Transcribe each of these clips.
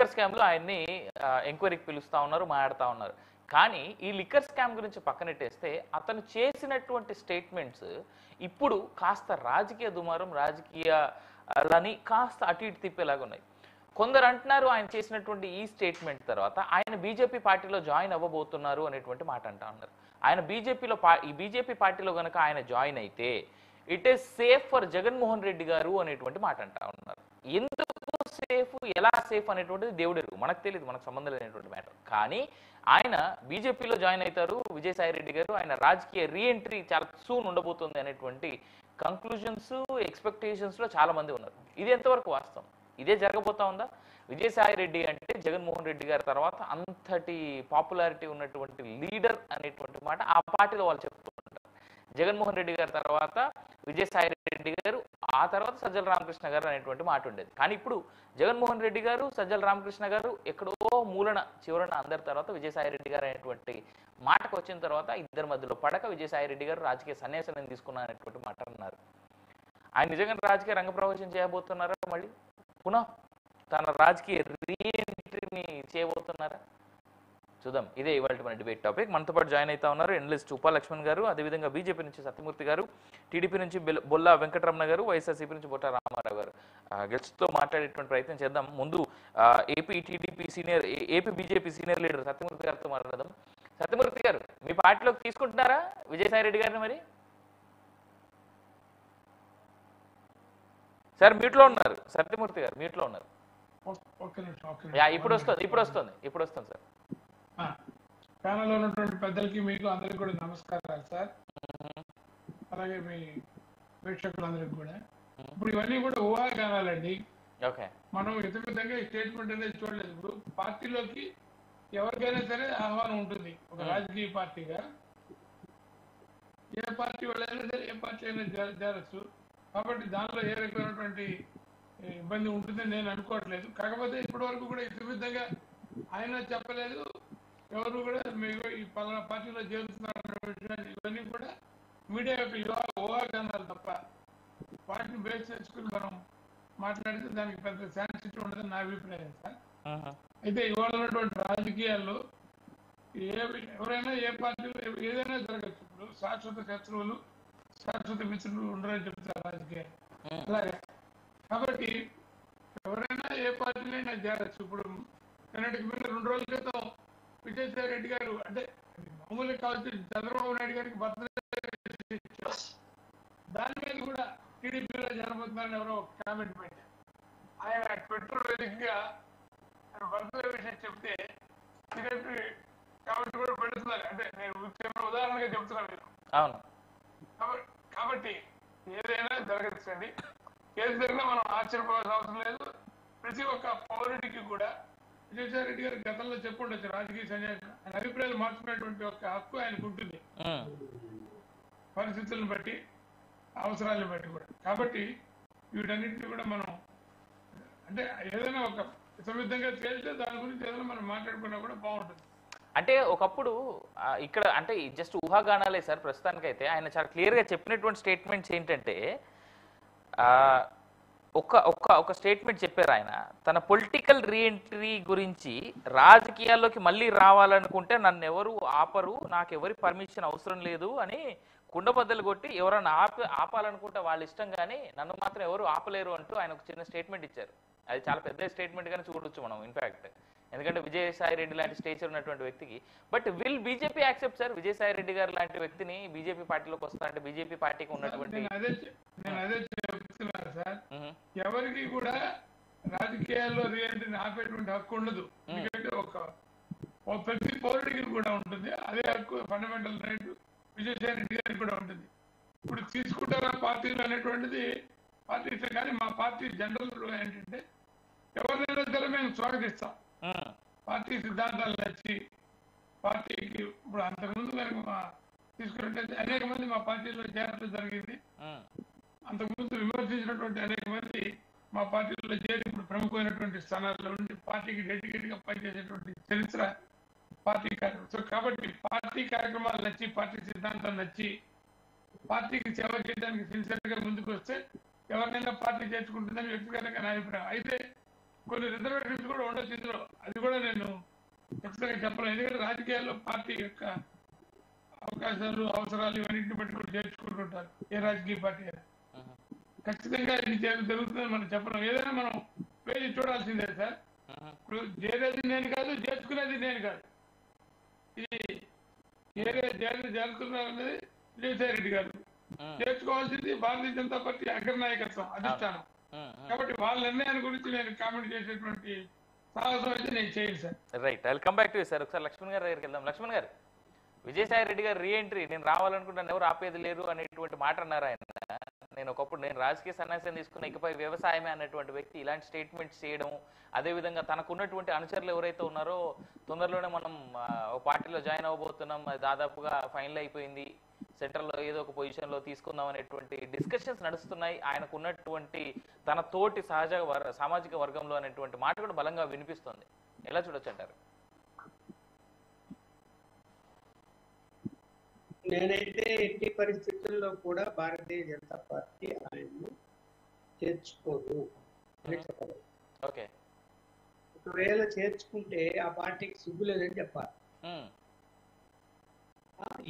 Liquor స్కామ్లో ఆయన్ని ఎంక్వైరీకి పిలుస్తూ ఉన్నారు, మాట్లాడుతూ ఉన్నారు. కానీ ఈ లిక్కర్ స్కామ్ గురించి పక్కనెట్టేస్తే అతను చేసినటువంటి స్టేట్మెంట్స్ ఇప్పుడు కాస్త రాజకీయ దుమారం, రాజకీయాలని కాస్త అటు ఇటు తిప్పేలాగా ఉన్నాయి. కొందరు అంటున్నారు ఆయన చేసినటువంటి ఈ స్టేట్మెంట్ తర్వాత ఆయన బీజేపీ పార్టీలో జాయిన్ అవ్వబోతున్నారు అనేటువంటి మాట అంటా ఉన్నారు. ఆయన ఈ బీజేపీ పార్టీలో కనుక ఆయన జాయిన్ అయితే it is safe for Jaganmohan Reddy గారు అనేటువంటి మాట అంటా ఉన్నారు. ఎందుకు సేఫ్, ఎలా సేఫ్ అనేటువంటిది దేవుడు ఎరుగు, మనకు తెలియదు, మనకు సంబంధం లేనటువంటి మ్యాటర్. కానీ ఆయన బీజేపీలో జాయిన్ అవుతారు విజయసాయి రెడ్డి గారు, ఆయన రాజకీయ రీఎంట్రీ చాలా సూన్ ఉండబోతుంది అనేటువంటి కంక్లూజన్స్, ఎక్స్పెక్టేషన్స్లో చాలా మంది ఉన్నారు. ఇది ఎంతవరకు వాస్తవం? ఇదే జరగబోతా ఉందా? విజయసాయి రెడ్డి అంటే జగన్మోహన్ రెడ్డి గారి తర్వాత అంతటి పాపులారిటీ ఉన్నటువంటి లీడర్ అనేటువంటి మాట ఆ పార్టీలో వాళ్ళు చెప్తూ ఉంటారు. జగన్మోహన్ రెడ్డి గారి తర్వాత విజయసాయి రెడ్డి గారు, ఆ తర్వాత సజ్జల రామకృష్ణ గారు అనేటువంటి మాట ఉండేది. కానీ ఇప్పుడు జగన్మోహన్ రెడ్డి గారు, సజ్జల రామకృష్ణ గారు ఎక్కడో చివరన అందరి తర్వాత విజయసాయి రెడ్డి గారు అనేటువంటి మాటకు వచ్చిన తర్వాత ఇద్దరి మధ్యలో పడక విజయసాయి రెడ్డి గారు రాజకీయ సన్యాసం తీసుకున్నారు అనేటువంటి మాట అన్నారు. ఆయన నిజంగా రాజకీయ రంగప్రవేశం చేయబోతున్నారా? మళ్ళీ పునః తన రాజకీయ రీఎంట్రీని చేయబోతున్నారా? చూద్దాం. ఇదే ఇవాళ మన డిబేట్ టాపిక్. మనతో పాటు జాయిన్ అవుతా ఉన్నారు ఎనలిస్ట్ ఉపా లక్ష్మణ్ గారు, అదేవిధంగా బీజేపీ నుంచి సత్యమూర్తి గారు, టీడీపీ నుంచి బొల్లా వెంకటరమణ గారు, వైఎస్ఆర్సీపీ నుంచి బొట్ట రామారావు గారు. గెస్ట్తో మాట్లాడేటువంటి ప్రయత్నం చేద్దాం. ముందు AP BJP senior leader Satyamurthy గారితో మాట్లాడదాం. సత్యమూర్తి గారు, మీ పార్టీలోకి తీసుకుంటున్నారా విజయసాయి రెడ్డి గారిని? మరి సార్ మ్యూట్లో ఉన్నారు, సత్యమూర్తి గారు మ్యూట్లో ఉన్నారు. ఇప్పుడు వస్తుంది సార్. ప్యానల్లో ఉన్నటువంటి పెద్దలకి, మీకు అందరికి కూడా నమస్కారాలు సార్. అలాగే మీ ప్రేక్షకులందరికీ కూడా. ఇప్పుడు ఇవన్నీ కూడా ఊహాగానాలండి. మనం విధంగా ఈ స్టేట్మెంట్ అనేది చూడలేదు. ఇప్పుడు పార్టీలోకి ఎవరికైనా సరే ఆహ్వానం ఉంటుంది. ఒక రాజకీయ పార్టీగా ఏ పార్టీ వాళ్ళైనా సరే, ఏ పార్టీ అయినా చేరచ్చు. కాబట్టి దానిలో ఏ రకమైనటువంటి ఇబ్బంది ఉంటుందని నేను అనుకోవట్లేదు. కాకపోతే ఇప్పటి వరకు కూడా ఈ విధంగా ఆయన చెప్పలేదు, ఎవరు కూడా మీరు ఈ పలానా పార్టీలో చేరుతున్నారు ఇవన్నీ కూడా మీడియా యొక్క ఊహాగానాలు తప్ప వాటిని బేస్ చేసుకుని మనం మాట్లాడితే దానికి పెద్ద శాంక్షన్ ఉండదని నా అభిప్రాయం సార్. అయితే ఇవాళ ఉన్నటువంటి రాజకీయాల్లో ఎవరైనా ఏ పార్టీలో ఏదైనా జరగచ్చు. ఇప్పుడు శాశ్వత శత్రువులు, శాశ్వత మిత్రులు ఉండరని చెప్తారు రాజకీయాలు. అలాగే కాబట్టి ఎవరైనా ఏ పార్టీలైనా చేరచ్చు. ఇప్పుడు నిన్నటికి మీద 2 రోజుల క్రితం విజయసాయి రెడ్డి గారు, అంటే మామూలుగా కావచ్చు, చంద్రబాబు నాయుడు గారికి బర్త్డే, దాని మీద కూడా టీడీపీలో జరగబోతున్నారని ఎవరో కామెంట్ పెట్టారు. ఆయన ట్విట్టర్ వేదికగా ఆయన బర్త్డే విషయం చెప్తే టీడీపీ కామెంట్ కూడా పెడుతున్నారు. అంటే నేను ఉదాహరణగా చెప్తున్నాను. అవును. కాబట్టి ఏదైనా జరగచ్చండి. ఏది జరిగినా మనం ఆశ్చర్యపోవాల్సిన అవసరం లేదు. ప్రతి ఒక్క పౌరుడికి కూడా విజయసాయి రెడ్డి గారు గతంలో చెప్పుండొచ్చు రాజకీయ సన్యాసం, ఆయన అభిప్రాయాలు మార్చుకునేటువంటి ఒక హక్కు ఆయనకు ఉంటుంది, పరిస్థితులను బట్టి, అవసరాలను బట్టి కూడా. కాబట్టి వీటన్నిటిని కూడా మనం అంటే ఏదైనా ఒక సమిద్ధంగా తేలితే దాని గురించి ఏదైనా మనం మాట్లాడుకున్నా కూడా బాగుంటుంది. అంటే ఒకప్పుడు ఇక్కడ అంటే జస్ట్ ఊహాగానాలే సార్. ప్రస్తుతానికైతే ఆయన చాలా క్లియర్గా చెప్పినటువంటి స్టేట్మెంట్స్ ఏంటంటే, ఒక స్టేట్మెంట్ చెప్పారు ఆయన, తన పొలిటికల్ రీఎంట్రీ గురించి, రాజకీయాల్లోకి మళ్ళీ రావాలనుకుంటే నన్ను ఎవరు ఆపరు, నాకు ఎవరి పర్మిషన్ అవసరం లేదు అని కుండబద్దలు కొట్టి ఎవరన్నా ఆపాలనుకుంటే వాళ్ళ ఇష్టం, కానీ నన్ను మాత్రం ఎవరు ఆపలేరు అంటూ ఆయన ఒక చిన్న స్టేట్మెంట్ ఇచ్చారు. అది చాలా పెద్ద స్టేట్మెంట్ గానే చూడొచ్చు మనం ఇన్ఫాక్ట్, ఎందుకంటే విజయసాయి రెడ్డి లాంటి స్టేచర్ ఉన్నటువంటి వ్యక్తికి. But will BJP accept sir Vijayasai Reddy గారు లాంటి వ్యక్తిని బీజేపీ పార్టీలోకి వస్తారంటే? బీజేపీ పార్టీకి ఉన్నటువంటి సార్, ఎవరికి కూడా రాజకీయాల్లో రీఎంట్రీని ఆపేటువంటి హక్కు ఉండదు. ఎందుకంటే ప్రతి పౌరుడికి కూడా ఉంటుంది అదే హక్కు, ఫండమెంటల్ రైట్ విజయసాయి రెడ్డి గారికి కూడా ఉంటుంది. ఇప్పుడు తీసుకుంటారా పార్టీలు అనేటువంటిది పార్టీ ఇష్టం. కానీ మా పార్టీ జనరల్ ఏంటంటే ఎవరినైనా సరే మేము స్వాగతిస్తాం. పార్టీ సిద్ధాంతాలు నచ్చి పార్టీకి ఇప్పుడు అంతకుముందు కనుక తీసుకున్నట్లయితే అనేక మంది మా పార్టీలో చేరడం జరిగింది. అంతకుముందు విమర్శించినటువంటి అనేక మంది మా పార్టీలో చేరి ఇప్పుడు ప్రముఖమైనటువంటి స్థానాల్లో ఉండి పార్టీకి డెడికేట్ గా పనిచేసేటువంటి చరిత్ర పార్టీ కార్యక్రమం. సో కాబట్టి పార్టీ కార్యక్రమాలు నచ్చి, పార్టీ సిద్ధాంతాలు నచ్చి, పార్టీకి సేవ చేయడానికి సిన్సియర్ గా ముందుకు వస్తే ఎవరినైనా పార్టీ చేర్చుకుంటుందని వ్యక్తిగతంగా నా అభిప్రాయం. అయితే కొన్ని రిజర్వేషన్స్ కూడా ఉండొచ్చు ఇందులో. అది కూడా నేను ఖచ్చితంగా చెప్పను. ఎందుకంటే రాజకీయాల్లో పార్టీ యొక్క అవకాశాలు, అవసరాలు ఇవన్నింటిని బట్టి కూడా చేర్చుకుంటుంటారు ఏ రాజకీయ పార్టీ అయినా. ఖచ్చితంగా ఇది జరుగుతుందని మనం చెప్పడం. ఏదైనా మనం వేసి చూడాల్సిందే సార్. ఇప్పుడు చేరేది నేను కాదు, చేర్చుకునేది నేను కాదు. ఇది చేరుతున్నది విజయసాయి రెడ్డి గారు, చేర్చుకోవాల్సింది భారతీయ జనతా పార్టీ అగ్రనాయకత్వం, అధిష్టానం. కాబట్టి వాళ్ళ నిర్ణయాన్ని గురించి నేను కామెంట్ చేసేటువంటి సాహసం అయితే నేను చేయను sir. Right, I will come back to you sir. ఒకసారి లక్ష్మణ్ గారి దగ్గరికి వెళ్దాం. లక్ష్మణ్ గారు, విజయసాయి రెడ్డి గారు రీఎంట్రీ, నేను రావాలనుకుంటాను ఎవరు ఆపేది లేరు అనేటువంటి మాట అన్నారు ఆయన. నేను ఒకప్పుడు నేను రాజకీయ సన్యాసం తీసుకున్న ఇకపై వ్యవసాయమే అన్నటువంటి వ్యక్తి ఇలాంటి స్టేట్మెంట్స్ చేయడం, అదేవిధంగా తనకున్నటువంటి అనుచరులు ఎవరైతే ఉన్నారో తొందరలోనే మనం పార్టీలో జాయిన్ అవ్వబోతున్నాం, అది దాదాపుగా ఫైనల్ అయిపోయింది, సెంట్రల్లో ఏదో ఒక పొజిషన్లో తీసుకుందాం అనేటువంటి డిస్కషన్స్ నడుస్తున్నాయి. ఆయనకు ఉన్నటువంటి తన తోటి సామాజిక వర్గంలో అనేటువంటి మాట కూడా బలంగా వినిపిస్తుంది. ఎలా చూడొచ్చు అంటారు? నేనైతే ఎట్టి పరిస్థితుల్లో కూడా భారతీయ జనతా పార్టీ ఆయన్ను చేర్చుకోదు అని చెప్పలేదు. ఓకే, ఒకవేళ చేర్చుకుంటే ఆ పార్టీకి సిగ్గులేదని చెప్పాలి.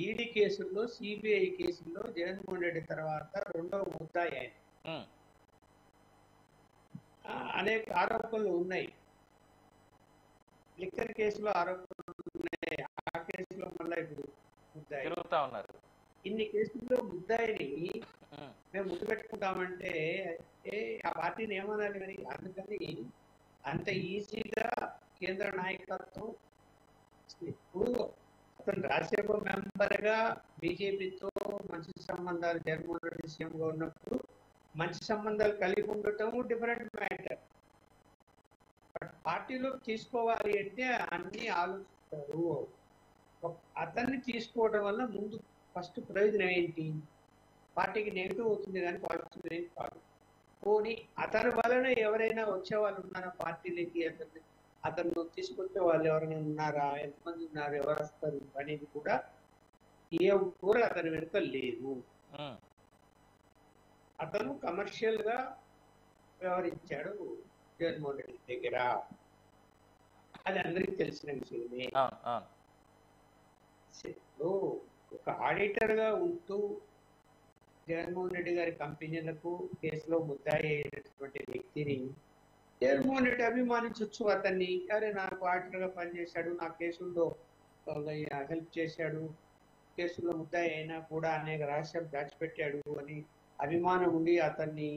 ఈడీ కేసుల్లో, సిబిఐ కేసుల్లో జగన్మోహన్ రెడ్డి తర్వాత రెండవ ముద్దాయి ఆయన. అనేక ఆరోపణలు ఉన్నాయి. లిక్కర్ కేసులో ఆరోపణలు ఉన్నాయి. ఆ కేసులో మళ్ళీ ఇప్పుడు తిరుగుతా ఉన్నారు. ఇన్ని కేసుల్లో ముద్దాయిని మేము ముద్దు పెట్టుకుంటామంటే ఆ పార్టీని ఏమనాలి మరి? అందుకని అంత ఈజీగా కేంద్ర నాయకత్వం ఇప్పుడు అతను రాజ్యసభ మెంబర్ గా బీజేపీతో మంచి సంబంధాలు, జగన్మోహన్ రెడ్డి సీఎంగా ఉన్నప్పుడు మంచి సంబంధాలు కలిగి ఉండటం డిఫరెంట్ మ్యాటర్. బట్ పార్టీలో తీసుకోవాలి అంటే అన్ని ఆలోచిస్తారు. అతన్ని తీసుకోవడం వల్ల ముందు ఫస్ట్ ప్రయోజనం ఏంటి? పార్టీకి నెగిటివ్ అవుతుంది కానీ పాజిటివ్ ఏం కాదు. పోనీ అతని వలన ఎవరైనా వచ్చే వాళ్ళు ఉన్నారా పార్టీలకి? అతను తీసుకొచ్చే వాళ్ళు ఎవరైనా ఉన్నారా? ఎంతమంది ఉన్నారు? ఎవరు వస్తారు అనేది కూడా ఏ కూడా అతని వెనుక లేదు. అతను కమర్షియల్ గా వ్యవహరించాడు జగన్మోహన్ రెడ్డి దగ్గర. అది అందరికీ తెలిసిన విషయమే. ఒక ఆడిటర్ గా ఉంటూ జగన్మోహన్ రెడ్డి గారి కంపెనీలకు కేసులో ముద్దాయి అయినటువంటి వ్యక్తిని జగన్మోహన్ రెడ్డి అభిమానించవచ్చు. అతన్ని అరే నాకు ఆడిటర్ గా పనిచేశాడు, నా కేసుల్లో హెల్ప్ చేశాడు, కేసుల్లో ముద్దాయి అయినా కూడా అనేక రహస్యాలు దాచిపెట్టాడు అని అభిమానం ఉండి అతన్ని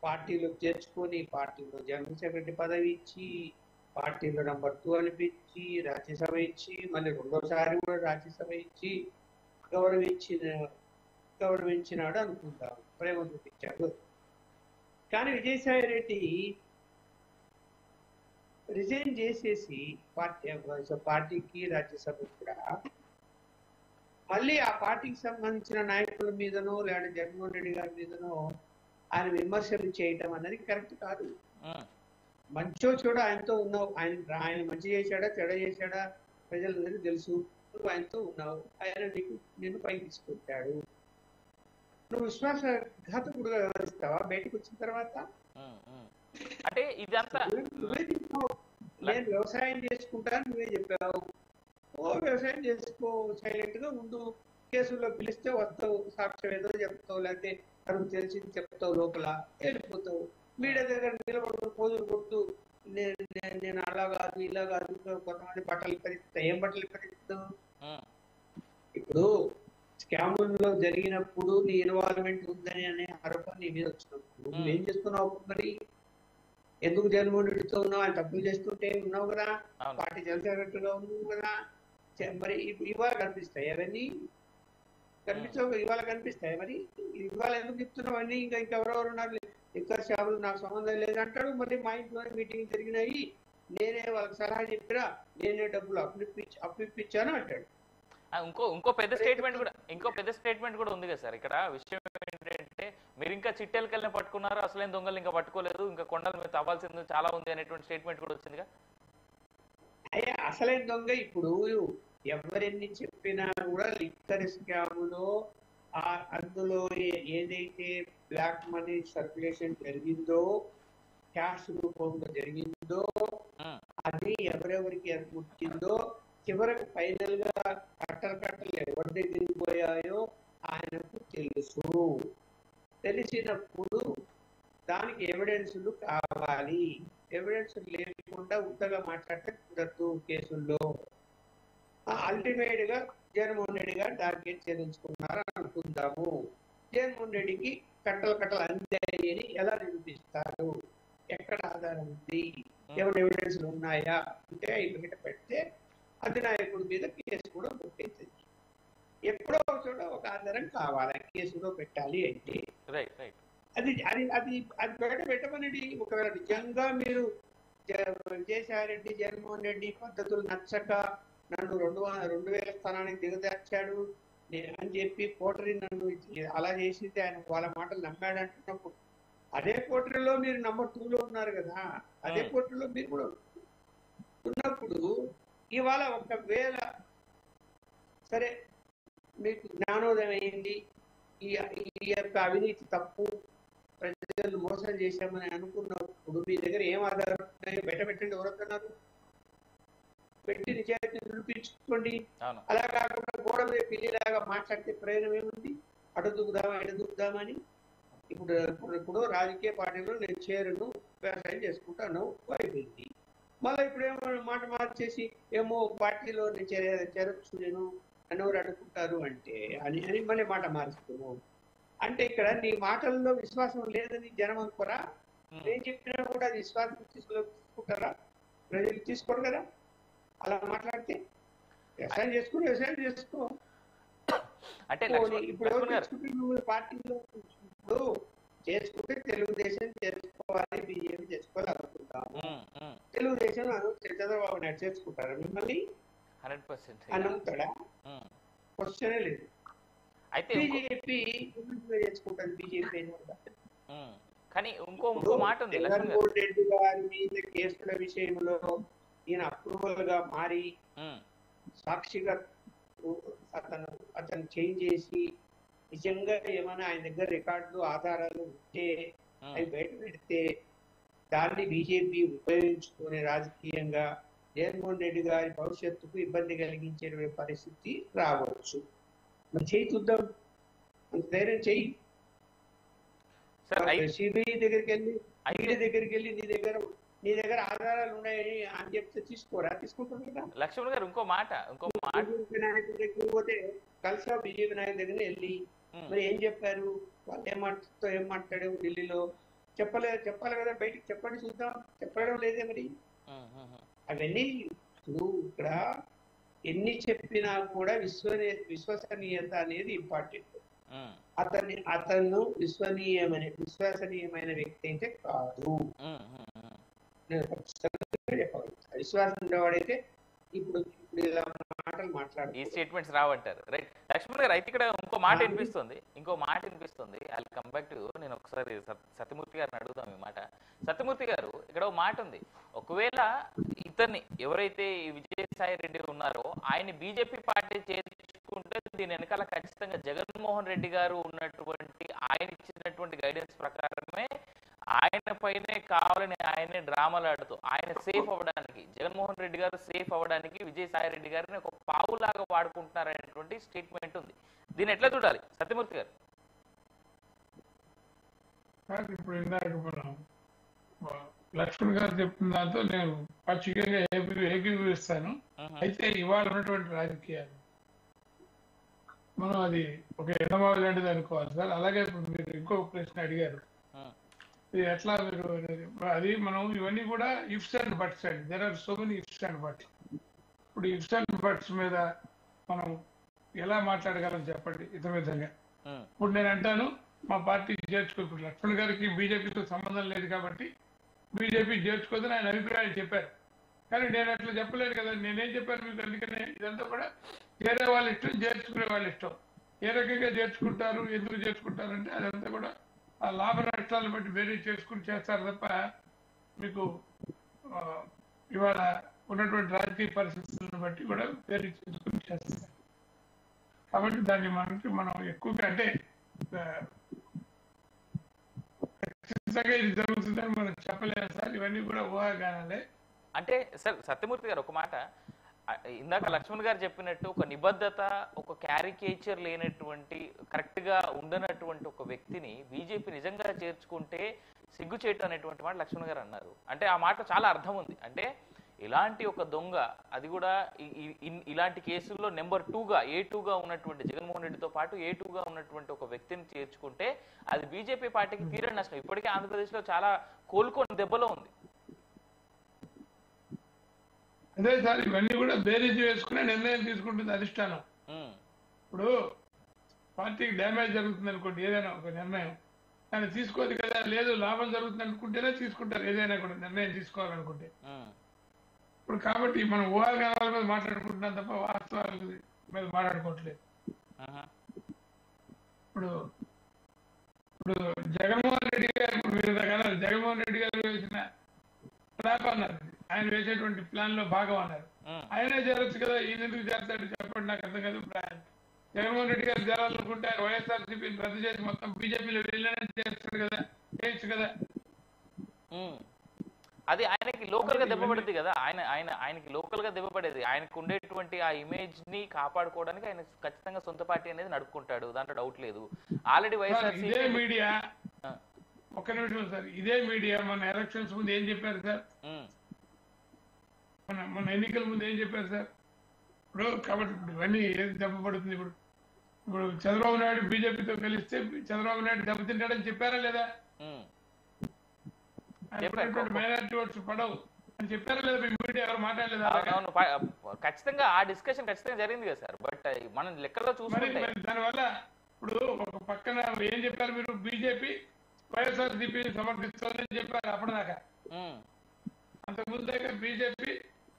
పార్టీలో చేర్చుకొని పార్టీలో జనరల్ సెక్రటరీ పదవి ఇచ్చి, పార్టీలో నెంబర్ 2 అనిపించి, రాజ్యసభ ఇచ్చి, మళ్ళీ రెండోసారి కూడా రాజ్యసభ ఇచ్చి గౌరవించినాడు అనుకుంటాం, ప్రేమ చూపించాడు. కానీ విజయసాయి రెడ్డి రిజైన్ చేసేసి పార్టీకి రాజ్యసభ కూడా మళ్ళీ ఆ పార్టీకి సంబంధించిన నాయకుల మీదనో లేదా జగన్మోహన్ రెడ్డి గారి మీదనో ఆయన విమర్శలు చేయటం అనేది కరెక్ట్ కాదు. మంచో చూడ ఆయనతో ఉన్నావు, ఆయన మంచి చేశాడా చెడ చేశాడా ప్రజలందరికీ తెలుసు. నువ్వు ఆయనతో ఉన్నావు, ఆయన నిన్ను పైకి తీసుకొచ్చాడు. నువ్వు విశ్వాసఘాతకుడుగా వ్యవహరిస్తావా బయటకు వచ్చిన తర్వాత? అంటే ఇదంతా నేను వ్యవసాయం చేసుకుంటాను నువ్వే చెప్పావు. వ్యవసాయం చేసుకో, సైలెంట్ గా ఉండు. కేసుల్లో పిలిస్తే వస్తావు, సాక్ష్యం ఏదో చెప్తావు, లేకపోతే తనకు తెలిసింది చెప్తావు, లోపల వెళ్ళిపోతావు. మీడియా దగ్గర నిలబడు పోజులు కొడుతూ నేను అలా కాదు ఇలా కాదు, కొంతమంది బట్టలు పరిస్థితి. ఏం బట్టలు పరిస్థితులు? ఇప్పుడు స్కాముల్లో జరిగినప్పుడు నీ ఇన్వాల్వ్మెంట్ ఉందని అనే ఆరోపణ నీ మీద వచ్చినప్పుడు నువ్వేం చేస్తున్నావు? మరి ఎందుకు జగన్మోహన్ రెడ్డితో ఉన్నావు? ఆయన తప్పులు చేస్తుంటే ఉన్నావు కదా, పార్టీ జనరల్ సెక్రటరీగా ఉన్నావు కదా. మరి ఇవాళ కనిపిస్తాయి అవన్నీ? కనిపించవు. ఇవాళ కనిపిస్తాయి. మరి ఇవాళ ఎందుకు చెప్తున్నావు అన్నీ? ఇంకెవరెవరు ఉన్నారు? ఇక్కడ షాపులు నాకు సంబంధం లేదంటాడు. మరి మా ఇంట్లోనే మీటింగ్ జరిగినాయి, నేనే వాళ్ళకి సలహా చెప్పిరా, నేనే డబ్బులు అప్పిప్పించాను అంటాడు. ఇంకో పెద్ద స్టేట్మెంట్ కూడా ఉంది కదా సార్. ఇక్కడ విషయం ఏంటంటే మీరు ఇంకా చిట్టెలకల్ని పట్టుకున్నారు, అసలేం దొంగలు ఇంకా పట్టుకోలేదు, ఇంకా కొండలు మీరు తవ్వాల్సింది చాలా ఉంది అనేటువంటి స్టేట్మెంట్ కూడా వచ్చిందిగా. అయ్యా అసలైన దొంగ ఇప్పుడు ఎవరెన్ని చెప్పినా కూడా లిక్కర్ స్కాములో అందులో ఏదైతే బ్లాక్ మనీ సర్క్యులేషన్ జరిగిందో క్యాష్ రూపంలో జరిగిందో, అది ఎవరెవరికి ఎంత వచ్చిందో, చివరకు ఫైనల్ గా కట్టలు ఎవరి దగ్గరికి పోయాయో ఆయనకు తెలుసు. తెలిసినప్పుడు దానికి ఎవిడెన్స్లు కావాలి. ఎవిడెన్స్ లేకుండా ఉత్తగా మాట్లాడితే కుదరదు కేసుల్లో. అల్టిమేట్ గా జగన్మోహన్ రెడ్డి గారు టార్గెట్ చేయించుకున్నారు అనుకుందాము. జగన్మోహన్ రెడ్డికి కట్టలు అందాయని ఎలా నిరూపిస్తారు? ఎక్కడ ఆధారం ఉంది? ఏమైనా ఎవిడెన్స్లు ఉన్నాయా అంటే బయట పెడితే అధినాయకుడి మీద కేసు కూడా పెట్టేది. ఎప్పుడో చోట ఒక ఆధారం కావాలి కేసులో పెట్టాలి అంటే. అది అది అది అది బయట పెట్టమనండి. ఒకవేళ నిజంగా మీరు విజయసాయిరెడ్డి జగన్మోహన్ రెడ్డి పద్ధతులు నచ్చక నన్ను 2000 స్థానానికి దిగదార్చాడు అని చెప్పి కోటరి నన్ను అలా చేసింది ఆయన వాళ్ళ మాటలు నమ్మాడు అంటున్నప్పుడు, అదే కోటరిలో మీరు నంబర్ 2లో ఉన్నారు కదా, అదే కోటరిలో మీరు కూడా ఉన్నప్పుడు ఇవాళ ఒకవేళ సరే మీకు జ్ఞానోదయం అయింది, ఈ యొక్క అవినీతి తప్పు, ప్రజలు మోసం చేశామని అనుకున్నప్పుడు మీ దగ్గర ఏం ఆధారం ఉన్నాయో బయట పెట్టండి. ఎవరొస్తున్నారు పెట్టి నిజాయితీ నిరూపించుకోండి. అలా కాకుండా గోడ మీద పిల్లిలాగా మాట్లాడితే ప్రయోజనం ఏముంది? అటు దూకుదామా ఇటు దూకుదామని. ఇప్పుడు రాజకీయ పార్టీలో నేను చేరును, వ్యవసాయం చేసుకుంటాను అయిపోయింది. మళ్ళీ ఇప్పుడు ఏమో మాట మార్చేసి ఏమో పార్టీలో నేను చేరొచ్చు నేను ఎవరు అనుకుంటారు అంటే అని మళ్ళీ మాట మారుస్తున్నావు అంటే ఇక్కడ నీ మాటల్లో విశ్వాసం లేదని జనం అనుకోరా? నేను చెప్పినా కూడా అది విశ్వాసం తీసుకుంటారా? ప్రజలు తీసుకోరు కదా అలా మాట్లాడితే. వ్యవసాయం చేసుకో అంటే ఇప్పుడు పార్టీలో ఇప్పుడు చేసుకుంటే తెలుగుదేశం చేసుకోవాలి, బీజేపీ చేసుకోవాలి అనుకుంటాము. తెలుగుదేశం చంద్రబాబు నాయుడు చేసుకుంటారా మిమ్మల్ని? 100% అని నమ్ముతాడా? క్వశ్చనే లేదు. బీజేపీ చేసుకుంటారు, బీజేపీ కానీ ఇంకో మాట ఉంది. జగన్మోహన్ రెడ్డి గారి మీద కేసుల విషయంలో ఈయన అప్రూవల్ గా మారి సాక్షిగా అతను చేంజ్ చేసి నిజంగా ఏమైనా ఆయన దగ్గర రికార్డులు ఆధారాలు ఉంటే అవి బయట పెడితే దాన్ని బీజేపీ ఉపయోగించుకునే రాజకీయంగా జగన్మోహన్ రెడ్డి గారి భవిష్యత్తుకు ఇబ్బంది కలిగించే పరిస్థితి రావచ్చు. మరి చేయి చూద్దాం, అంత ధైర్యం చెయ్యి. సిబిఐ దగ్గరికి వెళ్ళి ఐడి దగ్గరికి వెళ్ళి నీ దగ్గర ఆధారాలు ఉన్నాయని అని చెప్తే తీసుకుంటారు కదా. లక్ష్మణ్ గారు ఇంకో మాట నాయకుడి దగ్గరికి పోతే కలిసా బీజేపీ నాయకుడి దగ్గర వెళ్ళి మరి ఏం చెప్పారు, వాళ్ళు ఏం మాట్లాడారు ఢిల్లీలో చెప్పాలి కదా, బయటికి చెప్పండి చూద్దాం. చెప్పడం లేదే మరి. అవన్నీ ఇక్కడ ఎన్ని చెప్పినా కూడా విశ్వసనీయత అనేది ఇంపార్టెంట్. అతను విశ్వసనీయమైన వ్యక్తి అయితే కాదు. విశ్వాసం ఉండేవాడైతే ఇప్పుడు ఇలా మాటలు మాట్లాడు, ఈ స్టేట్మెంట్స్ రావంటారు. రైట్ లక్ష్మణ్ గారు, అయితే ఇక్కడ ఇంకో మాట వినిపిస్తుంది. ఐ కమ్ బ్యాక్ టు, నేను ఒకసారి సత్యమూర్తి గారిని అడుగుదాం ఈ మాట. సత్యమూర్తి గారు, ఇక్కడ ఒక మాట ఉంది. ఒకవేళ ఇతన్ని ఎవరైతే విజయసాయి రెడ్డి ఉన్నారో ఆయన బీజేపీ పార్టీ చేర్చుకుంటే దీని వెనకాల ఖచ్చితంగా జగన్మోహన్ రెడ్డి గారు ఉన్నటువంటి ఆయన ఇచ్చినటువంటి గైడెన్స్ ప్రకారమే ఆయన పైనే కావాలని ఆయనే డ్రామాలు ఆడుతూ ఆయన సేఫ్ అవ్వడానికి, జగన్మోహన్ రెడ్డి గారు సేఫ్ అవ్వడానికి విజయసాయి రెడ్డి గారిని ఒక పావులాగా వాడుకుంటున్నారనేటువంటి స్టేట్మెంట్ ఉంది. దీన్ని ఎట్లా చూడాలి సత్యమూర్తి గారు? ఇప్పుడు ఇందాక మనం లక్ష్మణ్ గారు చెప్పిన దాంతో నేను పచ్చికంగా ఏకీభవిస్తాను. అయితే ఇవాళ ఉన్నటువంటి రాజకీయాలు మనం అది ఒక ఎండమావి లాంటిది అనుకోవాలి సార్. అలాగే ఇప్పుడు మీరు ఇంకొక ప్రశ్న అడిగారు, ఇది ఎట్లా మీరు అది మనం ఇవన్నీ కూడా ఇఫ్స్ అండ్ బట్స్ అండి. There are so many ifs and buts. ఇప్పుడు ఇఫ్స్ అండ్ బట్స్ మీద మనం ఎలా మాట్లాడగలం చెప్పండి ఇతర విధంగా. ఇప్పుడు నేను అంటాను మా పార్టీ చేర్చుకో, లక్ష్మణ్ గారికి బీజేపీతో సంబంధం లేదు కాబట్టి బీజేపీ చేర్చుకోదని ఆయన అభిప్రాయాలు చెప్పారు. కానీ నేను అట్లా చెప్పలేదు కదా. నేనేం చెప్పాను మీకు? అందుకనే ఇదంతా కూడా చేరే వాళ్ళ ఇష్టం, చేర్చుకునే వాళ్ళ ఇష్టం. ఏ రకంగా చేర్చుకుంటారు, ఎందుకు చేర్చుకుంటారంటే అదంతా కూడా ఆ లాభ నష్టాలను బట్టి వేరే చేసుకుని చేస్తారు తప్ప మీకు ఇవాళ ఉన్నటువంటి రాజకీయ పరిస్థితులను బట్టి కూడా వేరే చేసుకుని చేస్తారు. కాబట్టి దాన్ని మనం ఎక్కువగా అంటే ఖచ్చితంగా ఇది జరుగుతుందని మనం చెప్పలేము సార్. ఇవన్నీ కూడా ఊహాగానాలే. అంటే సార్ సత్యమూర్తి గారు ఒక మాట, ఇందాక లక్ష్మణ్ గారు చెప్పినట్టు ఒక నిబద్ధత, ఒక క్యారికేచర్ లేనటువంటి, కరెక్ట్ గా ఉండనటువంటి ఒక వ్యక్తిని బీజేపీ నిజంగా చేర్చుకుంటే సిగ్గుచేటు అనేటువంటి మాట లక్ష్మణ్ గారు అన్నారు. అంటే ఆ మాట చాలా అర్థం ఉంది. అంటే ఇలాంటి ఒక దొంగ, అది కూడా ఇలాంటి కేసుల్లో నెంబర్ 2గా A2గా ఉన్నటువంటి జగన్మోహన్ రెడ్డితో పాటు A2గా ఉన్నటువంటి ఒక వ్యక్తిని చేర్చుకుంటే అది బీజేపీ పార్టీకి తీరని నష్టం. ఇప్పటికే ఆంధ్రప్రదేశ్లో చాలా కోలుకొని దెబ్బలో ఉంది. అదే సార్, ఇవన్నీ కూడా బేరీజు వేసుకునే నిర్ణయం తీసుకుంటుంది అధిష్టానం. ఇప్పుడు పార్టీకి డ్యామేజ్ జరుగుతుంది అనుకోండి, ఏదైనా ఒక నిర్ణయం దాన్ని తీసుకోదు కదా. లేదు, లాభం జరుగుతుంది అనుకుంటేనే తీసుకుంటారు ఏదైనా కూడా నిర్ణయం తీసుకోవాలనుకుంటే. ఇప్పుడు కాబట్టి మనం ఊహాగానాల మీద మాట్లాడుకుంటున్నాం తప్ప వాస్తవాల మీద మాట్లాడుకోవట్లేదు. ఇప్పుడు ఇప్పుడు జగన్మోహన్ రెడ్డి గారు, మీరు జగన్మోహన్ రెడ్డి గారు వేసిన ట్రాప్ అన్నారు, ఆయన వేసేటువంటి ప్లాన్ లో భాగం అన్నారు. ఆయనే చేరొచ్చు కదా, ఈయన ఎందుకు చేస్తాడు చెప్పండి, నాకు అర్థం కాదు. జగన్మోహన్ రెడ్డి గారు చేరాలనుకుంటే వైఎస్ఆర్సీపీని రద్దు చేసి మొత్తం బీజేపీలో వెళ్ళిన చేస్తాడు కదా, చేయొచ్చు కదా. అది ఆయనకి లోకల్ గా దెబ్బపడింది కదా, ఆయనకి లోకల్ గా దెబ్బపడేది. ఆయనకు ఉండేటువంటి ఆ ఇమేజ్ ని కాపాడుకోవడానికి ఆయన ఖచ్చితంగా సొంత పార్టీ అనేది నడుపుకుంటాడు, దాంట్లో డౌట్ లేదు. ఆల్రెడీ వైఎస్ఆర్సీపీ ఇదే మీడియా, ఒక్క నిమిషం సార్, ఇదే మీడియా మన ఎలక్షన్స్ ముందు ఏం చెప్పారు సార్, మన ఎన్నికల ముందు ఏం చెప్పారు సార్. ఇప్పుడు కాబట్టి ఇవన్నీ ఏది దెబ్బపడుతుంది. ఇప్పుడు ఇప్పుడు చంద్రబాబు నాయుడు బీజేపీతో కలిస్తే చంద్రబాబు నాయుడు దెబ్బతింటాడని చెప్పారా లేదా? మైనారిటీ ఓట్స్ పడవు అని చెప్పారా లేదా? మీ మీడియా ఎవరు మాట్లాడలేదా? ఖచ్చితంగా ఆ డిస్కషన్ ఖచ్చితంగా జరిగింది కదా సార్. బట్ మనం లెక్కలో చూసుకుంటే దానివల్ల ఇప్పుడు ఒక పక్కన ఏం చెప్పారు మీరు, బీజేపీ వైఎస్ఆర్సీపీ సమర్థిస్తోందని చెప్పారు అప్పటిదాకా. అంతకుముందు దాకా బీజేపీ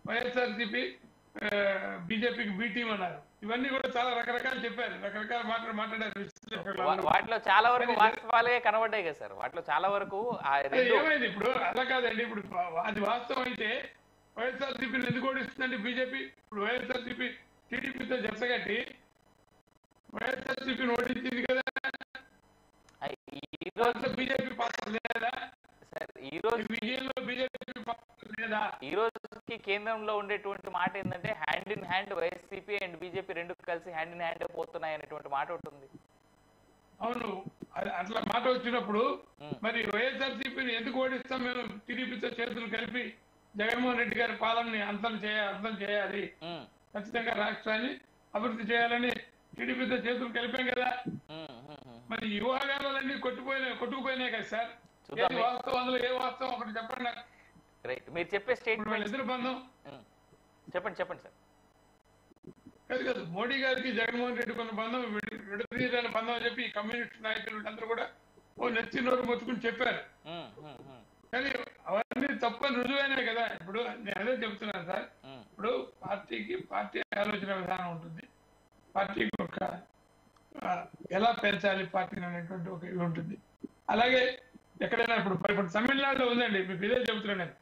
వైఎస్ఆర్సీపీ బీజేపీకి బి టీం అన్నారు. ఇవన్నీ కూడా చాలా రకరకాలు చెప్పారు, రకరకాల మాట్లాడారు. వాటిలో చాలా వరకు వాస్తవాలే కనబడ్డాయి కదా సార్. వాటిలో చాలా వరకు ఏమైంది ఇప్పుడు అలా కాదండి. ఇప్పుడు అది వాస్తవం అయితే వైఎస్ఆర్సీపీని ఎందుకు ఓడిస్తుందండి బీజేపీ? ఇప్పుడు వైఎస్ఆర్సీపీ టీడీపీతో జతగట్టి వైఎస్ఆర్సీపీని ఓడించింది కదా. ఈ రోజు బీజేపీ పాత్ర లేదా సార్? ఈ రోజు విజయంలో బీజేపీ పాత్ర లేదా? ఈ రోజుకి కేంద్రంలో ఉండేటువంటి మాట ఏంటంటే hand in hand YSCP and BJP రెండు కలిసి హ్యాండ్ ఇన్ హ్యాండ్ పోతున్నాయి అనేటువంటి మాట ఉంటుంది. అవును, అట్లా మాట వచ్చినప్పుడు మరి వైఎస్ఆర్సీపీని ఎందుకు ఓడిస్తాం మేము? టీడీపీతో చేతులు కలిపి జగన్మోహన్ రెడ్డి గారి పాలనని అంతం చేయాలి, ఖచ్చితంగా రాష్ట్రాన్ని అభివృద్ధి చేయాలని టీడీపీతో చేతులు కలిపాం కదా. మరి యువగానాలన్నీ కొట్టుకుపోయినాయి కదా సార్. ఏది వాస్తవం, అందులో ఏ వాస్తవం ఒకటి చెప్పండి నాకు. రైట్, మీరు చెప్పే స్టేట్మెంట్ ఎదురు బంధం చెప్పండి సార్. కాదు, మోడీ గారికి జగన్మోహన్ రెడ్డి కొన్న బంధం విడదీయని బంధం అని చెప్పి కమ్యూనిస్ట్ నాయకులు అందరూ కూడా నెచ్చి నోరు మొత్తుకుని చెప్పారు. కానీ అవన్నీ తప్పని రుజువైనాయి కదా. ఇప్పుడు నేను అదే చెప్తున్నాను సార్. ఇప్పుడు పార్టీ ఆలోచన విధానం ఉంటుంది, పార్టీకి ఒక ఎలా పెంచాలి పార్టీని అనేటువంటి ఒక ఇది ఉంటుంది. అలాగే ఎక్కడైనా ఇప్పుడు తమిళనాడులో ఉందండి, మీకు ఇదే చెబుతున్నాను నేను.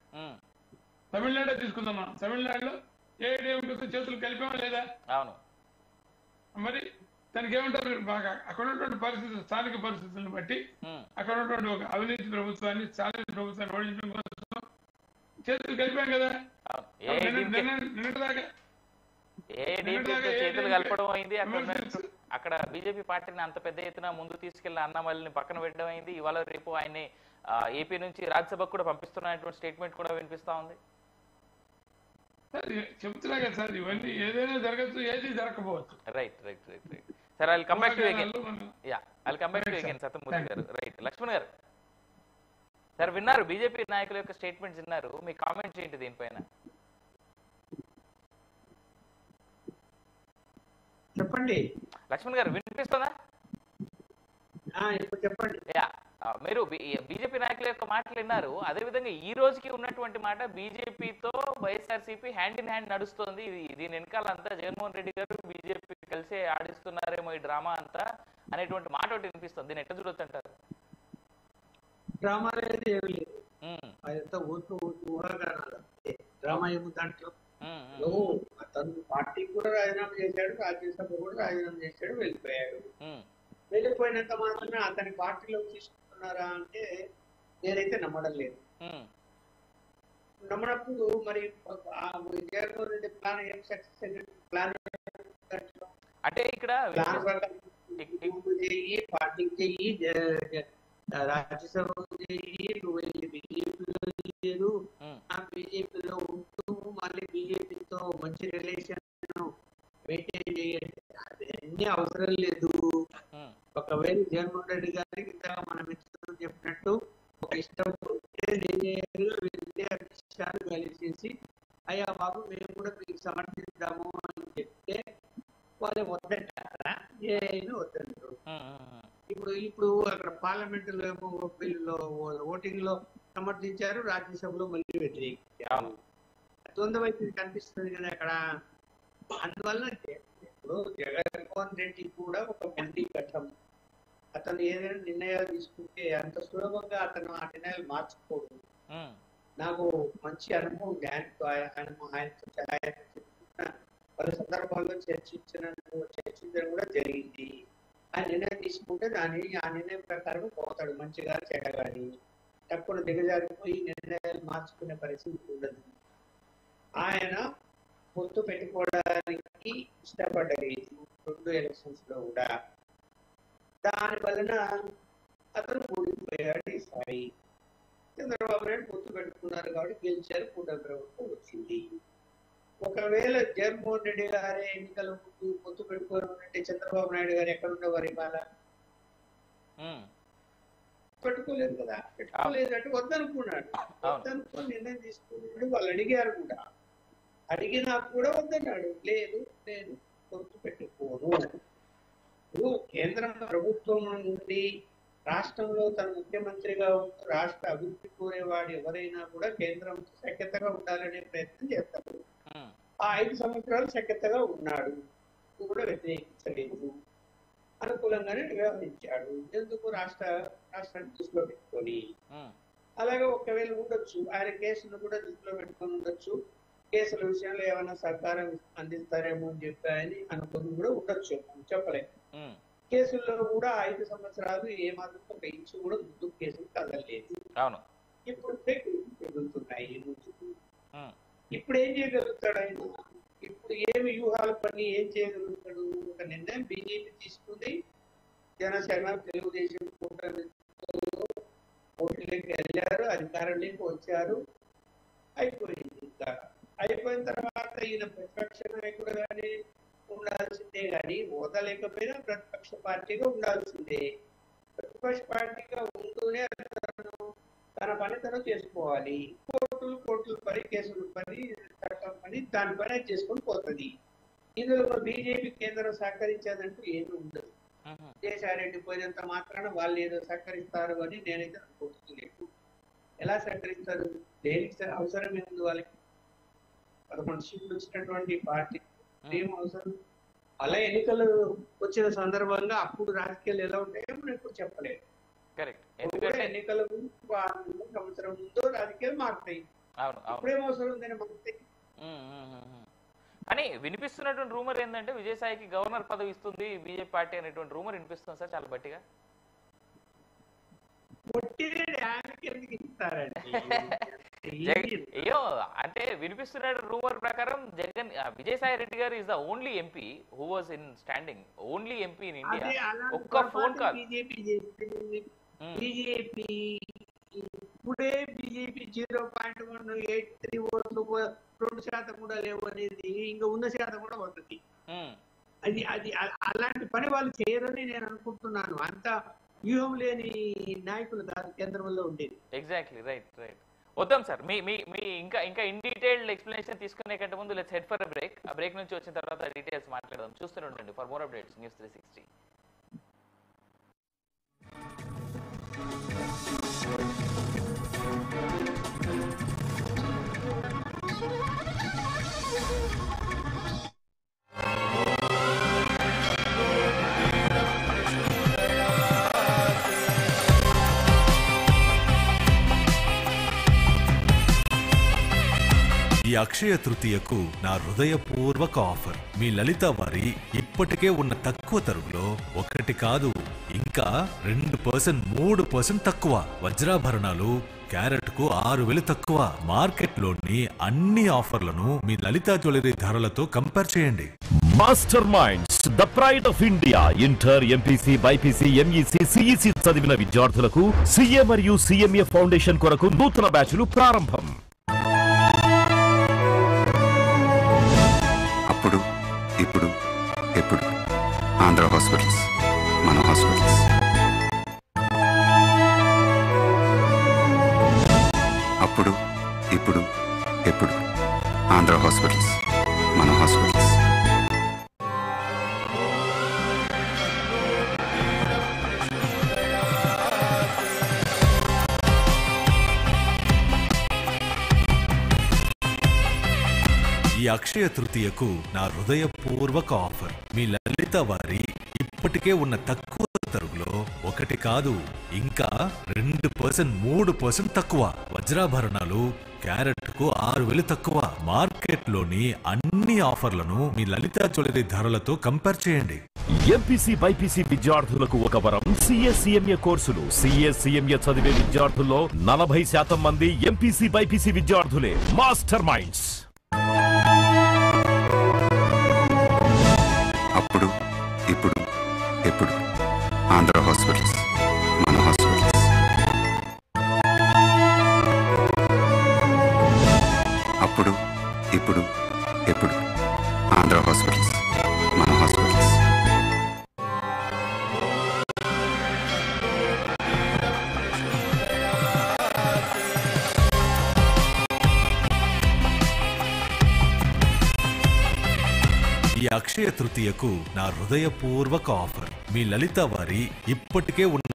తమిళనాడే తీసుకుందాం మనం. తమిళనాడులో ఏఐడిఎంకేతో చేతులు కలిపామా లేదా? అవును. మరి దానికి ఏమంటారు? బాగా అక్కడ ఉన్నటువంటి పరిస్థితులు, స్థానిక పరిస్థితులను బట్టి అక్కడ ఉన్నటువంటి ఒక అవినీతి ప్రభుత్వాన్ని, స్థానిక ప్రభుత్వాన్ని ఓడించడం కోసం చేతులు కలిపాం కదా. నిన్నటిదాకా చేతులు కలపడం అయింది. అక్కడ బీజేపీ పార్టీని అంత పెద్ద ఎత్తున ముందు తీసుకెళ్లిన అన్నామల్ని పక్కన పెట్టడం అయింది. ఇవాళ రేపు ఆయన్ని ఏపీ నుంచి రాజ్యసభకు కూడా పంపిస్తున్నటువంటి స్టేట్మెంట్ కూడా వినిపిస్తా ఉంది. చెప్తున్నా కదా సార్, ఇవన్నీ ఏదైనా జరగచ్చు, ఏది జరగకపోవచ్చు. Right sir, I will come back to you again. I will come back to you again Satyamurthy garu. Right, Laxman గారు సార్, విన్నారు బీజేపీ నాయకుల యొక్క స్టేట్మెంట్స్ విన్నారు, మీ కామెంట్స్ ఏంటి దీనిపైన? చెప్పండి లక్ష్మణ్ గారు, వినిపిస్తుందా? చెప్పండి. మీరు బీజేపీ నాయకుల యొక్క మాటలు విన్నారు. అదేవిధంగా ఈ రోజుకి ఉన్నటువంటి మాట, బీజేపీతో వైఎస్ఆర్సీపీ హ్యాండ్ ఇన్ హ్యాండ్ నడుస్తుంది. దీని వెనకాల అంతా జగన్మోహన్ రెడ్డి గారు బీజేపీ కలిసి ఆడిస్తున్నారేమో ఈ డ్రామా అంతా అనేటువంటి మాట ఒకటి వినిపిస్తుంది. దీన్ని ఎట్లా చూడొచ్చు అంటారు? డ్రామా అనేది ఏమి లేదు, అదంతా ఊహాగానాలు. డ్రామా ఏముంది దాంట్లో? అతను పార్టీకి కూడా రాజీనామా చేశాడు, రాజ్యసభ కూడా రాజీనామా చేశాడు, వెళ్ళిపోయాడు. వెళ్ళిపోయినంత మాత్రమే అతని పార్టీలోకి తీసుకుంటున్నారా అంటే నేనైతే నమ్మడం లేదు. నమ్మనప్పుడు మరి జగన్మోహన్ రెడ్డి ప్లాన్ ఏం సక్సెస్ ప్లాన్ అంటే ఇక్కడ చెయ్యి, పార్టీకి చెయ్యి, రాజ్యసభ చెయ్యి, నువ్వు బీజేపీలో లేదు, ఆ బీజేపీలో ఉంటూ మళ్ళీ బీజేపీతో మంచి రిలేషన్ మెయింటైన్ చేయండి, అన్ని అవసరం లేదు. ఒకవేళ జగన్మోహన్ రెడ్డి గారికి మన మిత్రులు చెప్పినట్టు ఒక ఇష్టం విషయాలు కలిసేసి అయ్యా బాబు మేము కూడా మీకు సమర్థిద్దాము అని చెప్తే వాళ్ళు వద్దంటారా? ఏమీ వద్దంటారు. ఇప్పుడు అక్కడ పార్లమెంటులో ఏమో బిల్లులో ఓటింగ్ లో సమర్థించారు, రాజ్యసభలో మళ్ళీ వ్యతిరేకించారు. ద్వంద్వైపు కనిపిస్తుంది కదా అక్కడ. అందువల్ల ఇప్పుడు జగన్మోహన్ రెడ్డి కూడా ఒక మంత్రి ఘట్టం. అతను ఏదైనా నిర్ణయాలు తీసుకుంటే అంత సులభంగా అతను ఆ నిర్ణయాలు మార్చుకోడు. నాకు మంచి అనుభవం ఆయనతో పలు సందర్భాల్లో చర్చించడం కూడా జరిగింది. ఆ నిర్ణయం తీసుకుంటే ఆ నిర్ణయం ప్రకారం పోతాడు, మంచిగా చెడగాని తక్కువ దిగజారిపోయి నిర్ణయాలు మార్చుకునే పరిస్థితి ఉండదు. ఆయన పొత్తు పెట్టుకోవడానికి ఇష్టపడలేదు 2 ఎలక్షన్స్ లో కూడా. దాని వలన అతను ఓడిపోయాడు. ఈసారి చంద్రబాబు నాయుడు పొత్తు పెట్టుకున్నారు కాబట్టి గెలిచారు, కూటమి ప్రభుత్వం వచ్చింది. ఒకవేళ జగన్మోహన్ రెడ్డి గారే ఎన్నికల ముందు పొత్తు పెట్టుకోవాలంటే చంద్రబాబు నాయుడు గారు ఎక్కడ ఉండేవారు? ఇవాళ పెట్టుకోలేదు కదా. పెట్టుకోలేదు అంటే వద్దనుకున్నాడు. వద్దనుకుని నిర్ణయం తీసుకున్నాడు. వాళ్ళు అడిగారు కూడా, అడిగినా కూడా వద్దన్నాడు. లేదు నేను పొత్తు పెట్టుకోను. కేంద్ర ప్రభుత్వం నుండి రాష్ట్రంలో తన ముఖ్యమంత్రిగా ఉంటూ రాష్ట్ర అభివృద్ధి కోరేవాడు ఎవరైనా కూడా కేంద్రం సఖ్యతగా ఉండాలనే ప్రయత్నం చేస్తారు. ఆ 5 సంవత్సరాలు సఖ్యతగా ఉన్నాడు, కూడా వ్యతిరేకించలేదు, అనుకూలంగానే వ్యవహరించాడు. ఎందుకు? రాష్ట్రాన్ని దృష్టిలో పెట్టుకొని. అలాగే ఒకవేళ ఉండొచ్చు ఆయన కేసును కూడా దృష్టిలో పెట్టుకొని ఉండొచ్చు, కేసుల విషయంలో ఏమైనా సహకారం అందిస్తారేమో అని చెప్పి అనుకుని కూడా ఉండొచ్చు, చెప్పలేము. కేసుల్లో కూడా 5 సంవత్సరాలు ఏమాత్రం ఒక ఇంచు కూడా ముందు కేసులు కదలలేదు. ఇప్పుడు పెరుగుతున్నాయి. ఇప్పుడు ఏం చేయగలుగుతాడు ఆయన? ఇప్పుడు ఏమి వ్యూహాలు పని ఏం చేయగలుగుతాడు? ఒక నిర్ణయం బీజేపీ తీసుకుంది, జనసేన తెలుగుదేశం పోటీలోకి వెళ్ళారు, అధికారంలోకి వచ్చారు, అయిపోయింది. ఇంకా అయిపోయిన తర్వాత ఈయన ప్రతిపక్ష నాయకుడు కానీ ఉండాల్సిందే, కానీ హోదా లేకపోయినా ప్రతిపక్ష పార్టీగా ఉండాల్సిందే. ప్రతిపక్ష పార్టీగా ఉంటూనే తన పని తను చేసుకోవాలి. కోర్టులు పని, కేసులు పని, చట్టం పని, దాని పని చేసుకొని పోతుంది. ఇందులో బీజేపీ కేంద్రం సహకరించేదంటూ ఏమీ ఉండదు. విజయసాయిరెడ్డి పోయినంత మాత్రాన వాళ్ళు ఏదో సహకరిస్తారు అని నేనైతే అనుకుంటున్నాను. ఎలా సహకరిస్తారు? దేనికి అవసరం ఏముంది వాళ్ళకి? 11 సీట్లు వచ్చినటువంటి పార్టీ ఏం అవసరం? అలా ఎన్నికలు వచ్చిన సందర్భంగా అప్పుడు రాజకీయాలు ఎలా ఉంటాయో మనం ఇప్పుడు చెప్పలేదు. ఎన్నికల సంవత్సరం ముందు రాజకీయాలు మారుతాయి. ఇప్పుడేం అవసరం ఉందని మారుతాయి. కానీ వినిపిస్తున్నటువంటి రూమర్ ఏంటంటే విజయసాయికి గవర్నర్ పదవి ఇస్తుంది బీజేపీ పార్టీ అనేటువంటి రూమర్ వినిపిస్తుంది సార్, చాలా గట్టిగా. అయ్యో అంటే వినిపిస్తున్న రూమర్ ప్రకారం విజయసాయి రెడ్డి గారు is the only MP who was in standing, only MP in India. ఒక్క ఫోన్ కాల్ బీజేపీ ఇప్పుడే బీజేపీ 0.183 ఓట్లు 2% కూడా లేవు అనేది ఇంకా ఉన్న శాతం కూడా వస్తుంది. అది అలాంటి పని వాళ్ళు చేయరని నేను అనుకుంటున్నాను. అంత వ్యూహం లేని నాయకులు కాదు కేంద్రంలో ఉండేది. Exactly, right right. వద్దాం సార్, మీ ఇంకా ఇన్ డీటెయిల్డ్ ఎక్స్ప్లెనేషన్ తీసుకునే కంటే ముందు లెట్స్ హెడ్ ఫర్ బ్రేక్. ఆ బ్రేక్ నుంచి వచ్చిన తర్వాత డీటెయిల్స్ మాట్లాడదాం. చూస్తూనే ఉండండి ఫర్ మోర్ అప్డేట్స్ న్యూస్ 360. ఈ అక్షయ తృతీయకు నా హృదయపూర్వక ఆఫర్. మీ లలిత వారి ఇప్పటికే ఉన్న తక్కువ తరుగులో ఒకటి కాదు ఇంకా 2% 3% తక్కువ. వజ్రాభరణాలు క్యారెట్కు 6,000 తక్కువ. మార్కెట్లోని అన్ని ఆఫర్లను మీ లలితా జ్యువెలరీ ధరలతో కంపేర్ చేయండి. Master minds the pride of India. Inter, MPC, BiPC, MEC, CEC చదివిన విద్యార్థులకు సిఏ మరియు సిఎంఏ ఫౌండేషన్ కొరకు నూతన బ్యాచ్లు ప్రారంభం. అప్పుడు ఇప్పుడు ఎప్పుడు ఆంధ్ర హాస్పిటల్స్, మన హాస్పిటల్స్. అప్పుడు ఇప్పుడు ఎప్పుడు ఆంధ్ర హాస్పిటల్స్, మన హాస్పిటల్స్. ఈ అక్షయ తృతీయకు నా హృదయపూర్వక ఆఫర్. మీ లలిత వారి ఇప్పటికే ఉన్న తక్కువ తరుగులో 1 కాదు ఇంకా 2% 3% తక్కువ. వజ్రాభరణాలు క్యారెట్కు 6,000 తక్కువ. మార్కెట్లోని అన్ని ఆఫర్లను మీ లలితా జ్యువెలరీ ధరలతో కంపేర్ చేయండి. ఎంపీసీ, బైపీసీ విద్యార్థులకు ఒక వరం సిఏ సిఎంఏ కోర్సులు. సిఏ సిఎంఏ చదివే విద్యార్థుల్లో 40% మంది ఎంపీసీ, బైపీసీ విద్యార్థులే. Master minds. అప్పుడు ఇప్పుడు ఎప్పుడు ఆంధ్ర హాస్పిటల్స్, మన హాస్పిటల్స్. అప్పుడు ఇప్పుడు ఎప్పుడు ఆంధ్ర హాస్పిటల్స్, మన హాస్పిటల్స్. ఈ అక్షయ తృతీయకు నా హృదయపూర్వక ఆఫర్. మీ లలిత వారి ఇప్పటికే ఉన్న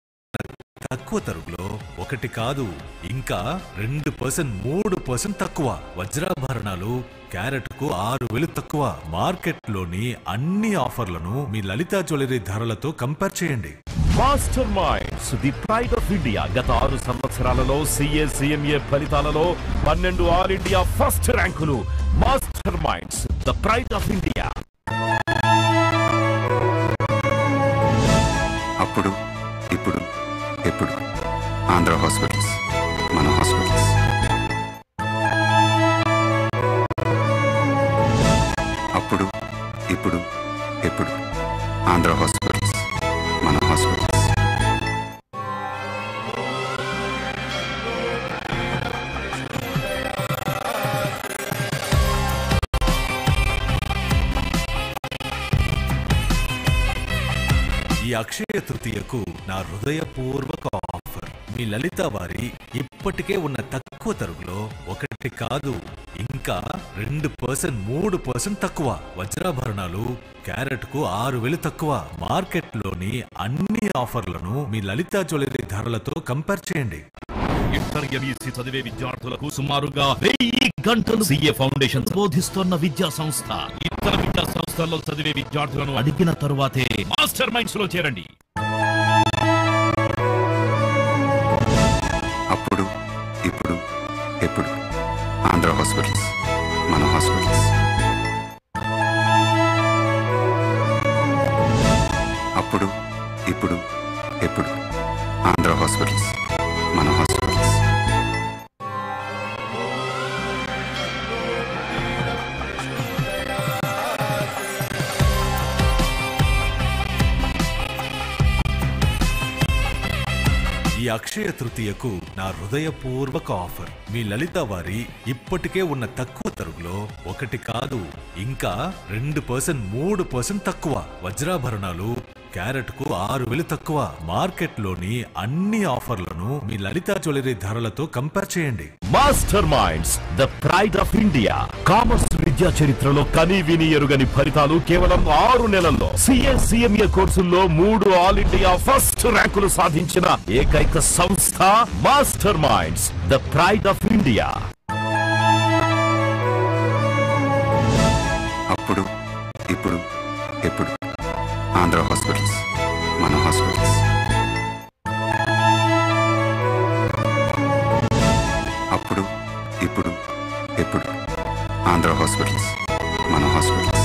తక్కువ తరుగులో 1 కాదు ఇంకా 2% 3% తక్కువ. వజ్రాభరణాలు క్యారెట్కు 6,000 తక్కువ. మార్కెట్లోని అన్ని ఆఫర్లను మీ లలితా జ్యువెలరీ ధరలతో కంపేర్ చేయండి. Master minds the pride of India. గత 6 సంవత్సరాలలో సిఏ సిఎంఏ ఫలితాలలో 12 ఆల్ ఇండియా ఫస్ట్ ర్యాంకులు. Master minds the pride of India. అప్పుడు ఇప్పుడు ఎప్పుడు ఆంధ్ర హాస్పిటల్స్, మన హాస్పిటల్స్. అప్పుడు ఇప్పుడు ఎప్పుడు ఆంధ్ర హాస్పిటల్స్, మన హాస్పిటల్స్. ఈ అక్షయ తృతీయకు నా హృదయపూర్వక ఆఫర్. మీ లలిత వారి ఇప్పటికే ఉన్న తక్కువ తరుగులో 1 కాదు ఇంకా 2% 3% తక్కువ. వజ్రాభరణాలు క్యారెట్కు 6,000 తక్కువ. మార్కెట్లోని అన్ని ఆఫర్లను మీ లలితా జ్యువెలరీ ధరలతో కంపేర్ చేయండి. ఇంటర్, ఎంఈసీ చదివే విద్యార్థులకు సుమారుగా 1000 గంటలు సిఏ ఫౌండేషన్ బోధిస్తున్న విద్యా సంస్థ. ఇతర విద్యా సంస్థల్లో చదివే విద్యార్థులను అడిగిన తరువాతే మాస్టర్ మైండ్స్ లో చేరండి. అప్పుడు ఇప్పుడు ఎప్పుడు ఆంధ్ర హాస్పిటల్స్, మన హాస్పిటల్స్. అప్పుడు ఇప్పుడు ఎప్పుడు ఆంధ్ర హాస్పిటల్స్, మన హాస్పిటల్స్. ఈ అక్షయ తృతీయకు నా హృదయపూర్వక ఆఫర్. మీ లలిత వారి ఇప్పటికే ఉన్న తక్కువ తరుగులో 1 కాదు ఇంకా 2% 3% తక్కువ. వజ్రాభరణాలు క్యారెట్కు 6,000 తక్కువ. మార్కెట్లోని అన్ని ఆఫర్లను మీ లలితా జ్యువెలరీ ధరలతో కంపేర్ చేయండి. Master minds the pride of India. Commerce విద్యా చరిత్రలో కని విని ఎరుగని ఫలితాలు కేవలం 6 నెలల్లో. సిఏ సిఎంఏ కోర్సుల్లో 3 ఆల్ ఇండియా ఫస్ట్ ర్యాంకులు సాధించిన ఏకైక సంస్థ master minds the pride of India. అప్పుడు ఇప్పుడు ఎప్పుడు ఆంధ్ర హాస్పిటల్స్, మన హాస్పిటల్స్. అప్పుడు ఇప్పుడు ఎప్పుడు ఆంధ్ర హాస్పిటల్స్, మన హాస్పిటల్స్.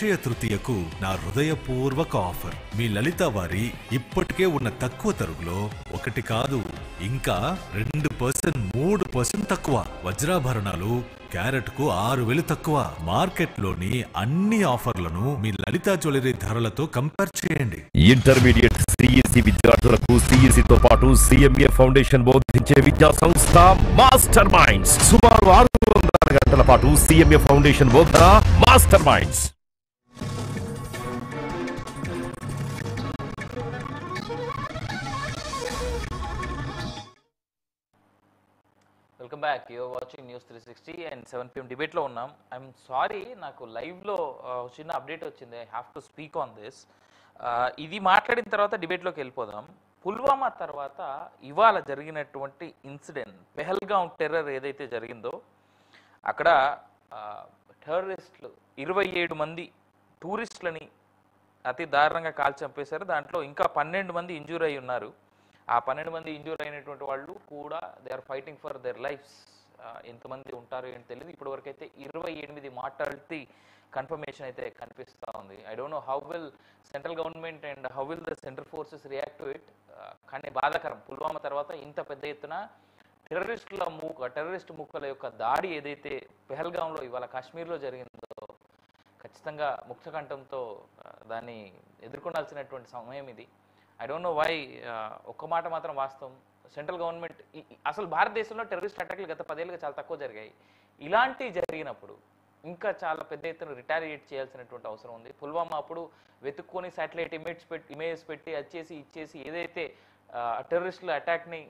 అక్షయ తృతీయకు నా హృదయపూర్వక ఆఫర్. మీ లలిత వారి ఇప్పటికే ఉన్న తక్కువ తరుగులో ఒకటి కాదు ఇంకా 2%, 3% తక్కువ. వజ్రాభరణాలు క్యారెట్ కు 6,000 తక్కువ. మార్కెట్ లోని అన్ని ఆఫర్లను మీ లలిత జ్యువెలరీ ధరలతో కంపేర్ చేయండి. ఇంటర్మీడియట్ సిఎస్సి విద్యార్థులకు సిఎస్సి తో పాటు సిఎంఏ ఫౌండేషన్ బోధించే విద్యా సంస్థ మాస్టర్ మైండ్స్. సుమారు 600 గంటల పాటు సిఎంఏ ఫౌండేషన్ బోధన master minds. Welcome back. You're watching news 360 and 7 PM డిబేట్లో ఉన్నాం. ఐఎమ్ సారీ, నాకు లైవ్లో చిన్న అప్డేట్ వచ్చింది. I have to speak on this. ఇది మాట్లాడిన తర్వాత డిబేట్లోకి వెళ్ళిపోదాం. పుల్వామా తర్వాత ఇవాళ జరిగినటువంటి ఇన్సిడెంట్, పెహల్గాం టెర్రర్ ఏదైతే జరిగిందో అక్కడ టెర్రరిస్టులు 27 మంది టూరిస్టులని అతి దారుణంగా కాల్చి చంపేశారు. దాంట్లో ఇంకా 12 మంది ఇంజూర్ అయి ఉన్నారు. ఆ 12 మంది ఇంజూర్ అయినటువంటి వాళ్ళు కూడా they are fighting for their lives. ఎంతమంది ఉంటారు ఏంటి తెలియదు. ఇప్పటివరకు అయితే 28 మార్టాలిటీ కన్ఫర్మేషన్ అయితే కనిపిస్తూ ఉంది. I don't know how will central government and how will the central forces react to it. కానీ బాధాకరం, పుల్వామా తర్వాత ఇంత పెద్ద ఎత్తున టెర్రరిస్ట్ మూకల యొక్క దాడి ఏదైతే పెహల్గాంలో ఇవాళ కాశ్మీర్లో జరిగిందో ఖచ్చితంగా ముక్తకంఠంతో దాన్ని ఎదుర్కొనాల్సినటువంటి సమయం ఇది. I don't know why. ఒక్క మాట మాత్రం వాస్తవం, సెంట్రల్ గవర్నమెంట్ అసలు భారతదేశంలో టెర్రరిస్ట్ అటాక్లు గత 10 ఏళ్ళుగా చాలా తక్కువ జరిగాయి. ఇలాంటివి జరిగినప్పుడు ఇంకా చాలా పెద్ద ఎత్తున రిటాలియేట్ చేయాల్సినటువంటి అవసరం ఉంది. పుల్వామా అప్పుడు వెతుక్కొని శాటిలైట్ ఇమేజెస్ పెట్టి ఇచ్చేసి ఏదైతే టెర్రరిస్టుల అటాక్ని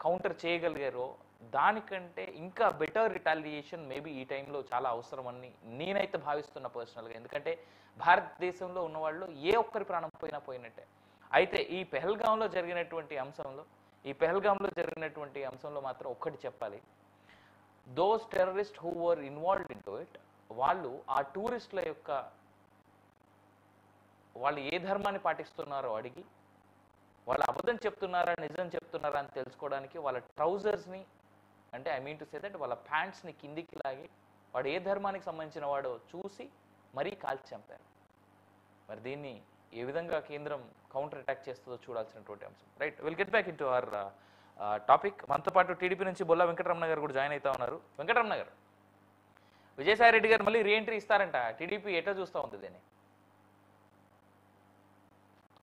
కౌంటర్ చేయగలిగారో దానికంటే ఇంకా బెటర్ రిటాలియేషన్ మేబీ ఈ టైంలో చాలా అవసరమని నేనైతే భావిస్తున్నా పర్సనల్గా. ఎందుకంటే భారతదేశంలో ఉన్నవాళ్ళు ఏ ఒక్కరి ప్రాణం పోయినట్టే. అయితే ఈ పెహల్గాంలో జరిగినటువంటి అంశంలో మాత్రం ఒక్కటి చెప్పాలి. Those terrorist who were involved in to it, వాళ్ళు ఆ టూరిస్టుల యొక్క వాళ్ళు ఏ ధర్మాన్ని పాటిస్తున్నారో అడిగి, వాళ్ళు అబద్ధం చెప్తున్నారా నిజం చెప్తున్నారా అని తెలుసుకోవడానికి వాళ్ళ ట్రౌజర్స్ని, అంటే I mean to say that వాళ్ళ ప్యాంట్స్ని కిందికి లాగి వాడు ఏ ధర్మానికి సంబంధించిన వాడో చూసి మరీ కాల్చి చంపారు. మరి దీన్ని ఏ విధంగా కేంద్రం కౌంటర్ అటాక్ చేస్తుందో చూడాల్సినటువంటి అంశం. Right, will get back in to our topic. మనతో పాటు టీడీపీ నుంచి బొల్లా వెంకటరమణ గారు కూడా జాయిన్ అవుతా ఉన్నారు. వెంకటరమణ గారు, విజయసాయి రెడ్డి గారు మళ్ళీ రీఎంట్రీ ఇస్తారంట. టీడీపీ ఎట్లా చూస్తూ ఉంది దీన్ని?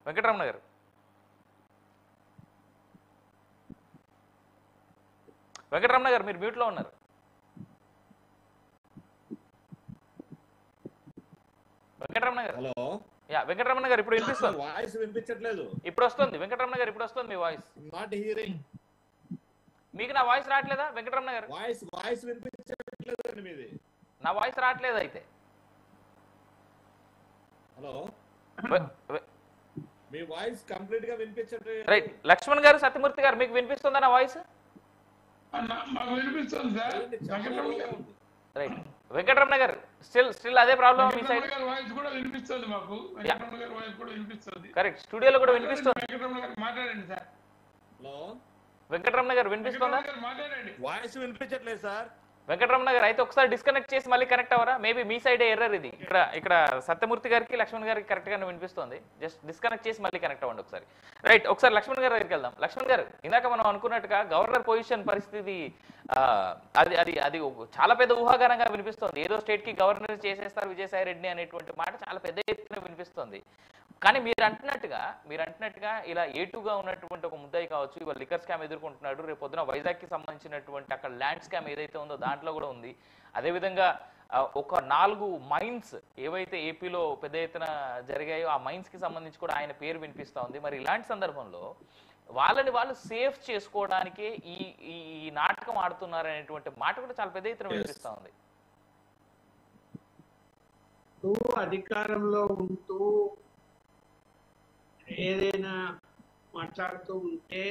వెంకటరమణ గారు, మీరు మ్యూట్లో ఉన్నారు. వెంకటరమణ గారు, హలో. యా వెంకటరమణ గారు, ఇప్పుడు వినిపిస్తుంది. వాయిస్ వినిపించట్లేదు. ఇప్పుడు వస్తుంది వెంకటరమణ గారు, ఇప్పుడు వస్తుంది మీ వాయిస్. Not hearing. మీకు నా వాయిస్ రావట్లేదా వెంకటరమణ గారు? వాయిస్ వినిపించట్లేదు మీది. నా వాయిస్ రావట్లేదు అయితే. హలో, మీ వాయిస్ కంప్లీట్ గా వినిపించట్లేదు. రైట్, లక్ష్మణ్ గారు, సత్యమూర్తి గారు, మీకు వినిపిస్తుందా నా వాయిస్? మాకు వినిపిస్తుంది సార్. రైట్, వెంకటరమణ గారు, స్టిల్ అదే ప్రాబ్లం మీ సైడ్? వాయిస్ కూడా వినిపిస్తుంది మాకు. వెంకటరమణ గారి వాయిస్ కూడా వినిపిస్తుంది. కరెక్ట్, స్టూడియోలో కూడా వినిపిస్తుంది. వెంకటరమణ గారు మాట్లాడండి సార్. హలో, వెంకటరమణ గారు వినిపిస్తుందా? మాట్లాడండి. వాయిస్ వినిపించట్లేదు సార్. వెంకటరమణ గారు అయితే ఒకసారి డిస్కనెక్ట్ చేసి మళ్ళీ కనెక్ట్ అవ్వరా? మేబీ మీ సైడ్ ఎర్రర్ ఇది. ఇక్కడ సత్యమూర్తి గారికి, లక్ష్మణ్ గారికి కరెక్ట్ గానే వినిపిస్తుంది. జస్ట్ డిస్కనెక్ట్ చేసి మళ్ళీ కనెక్ట్ అవ్వండి ఒకసారి. రైట్, ఒకసారి లక్ష్మణ్ గారి దగ్గరికి వెళ్దాం. లక్ష్మణ్ గారు, ఇందాక మనం అనుకున్నట్టుగా గవర్నర్ పొజిషన్ పరిస్థితి అది చాలా పెద్ద ఊహాగానంగా వినిపిస్తుంది. ఏదో స్టేట్ కి గవర్నర్ చేసేస్తారు విజయసాయి రెడ్డి అనేటువంటి మాట చాలా పెద్ద ఎత్తున వినిపిస్తుంది. కానీ మీరు అంటున్నట్టుగా ఇలా ఏటుగా ఉన్నటువంటి ఒక ముద్దాయి కావచ్చు, ఇవాళ లిక్కర్ స్కామ్ ఎదుర్కొంటున్నాడు. రేపు పొద్దున వైజాగ్కి సంబంధించినటువంటి అక్కడ ల్యాండ్ స్కామ్ ఏదైతే ఉందో దాంట్లో కూడా ఉంది. అదేవిధంగా ఒక 4 మైన్స్ ఏవైతే ఏపీలో పెద్ద ఎత్తున జరిగాయో ఆ మైన్స్కి సంబంధించి కూడా ఆయన పేరు వినిపిస్తూ ఉంది. మరి ఇలాంటి సందర్భంలో వాళ్ళని వాళ్ళు సేఫ్ చేసుకోవడానికే ఈ నాటకం ఆడుతున్నారు అనేటువంటి మాట కూడా చాలా పెద్ద ఎత్తున వినిపిస్తూ ఉంది. అధికారంలో ఉంటూ ఏదైనా మాట్లాడుతూ ఉంటే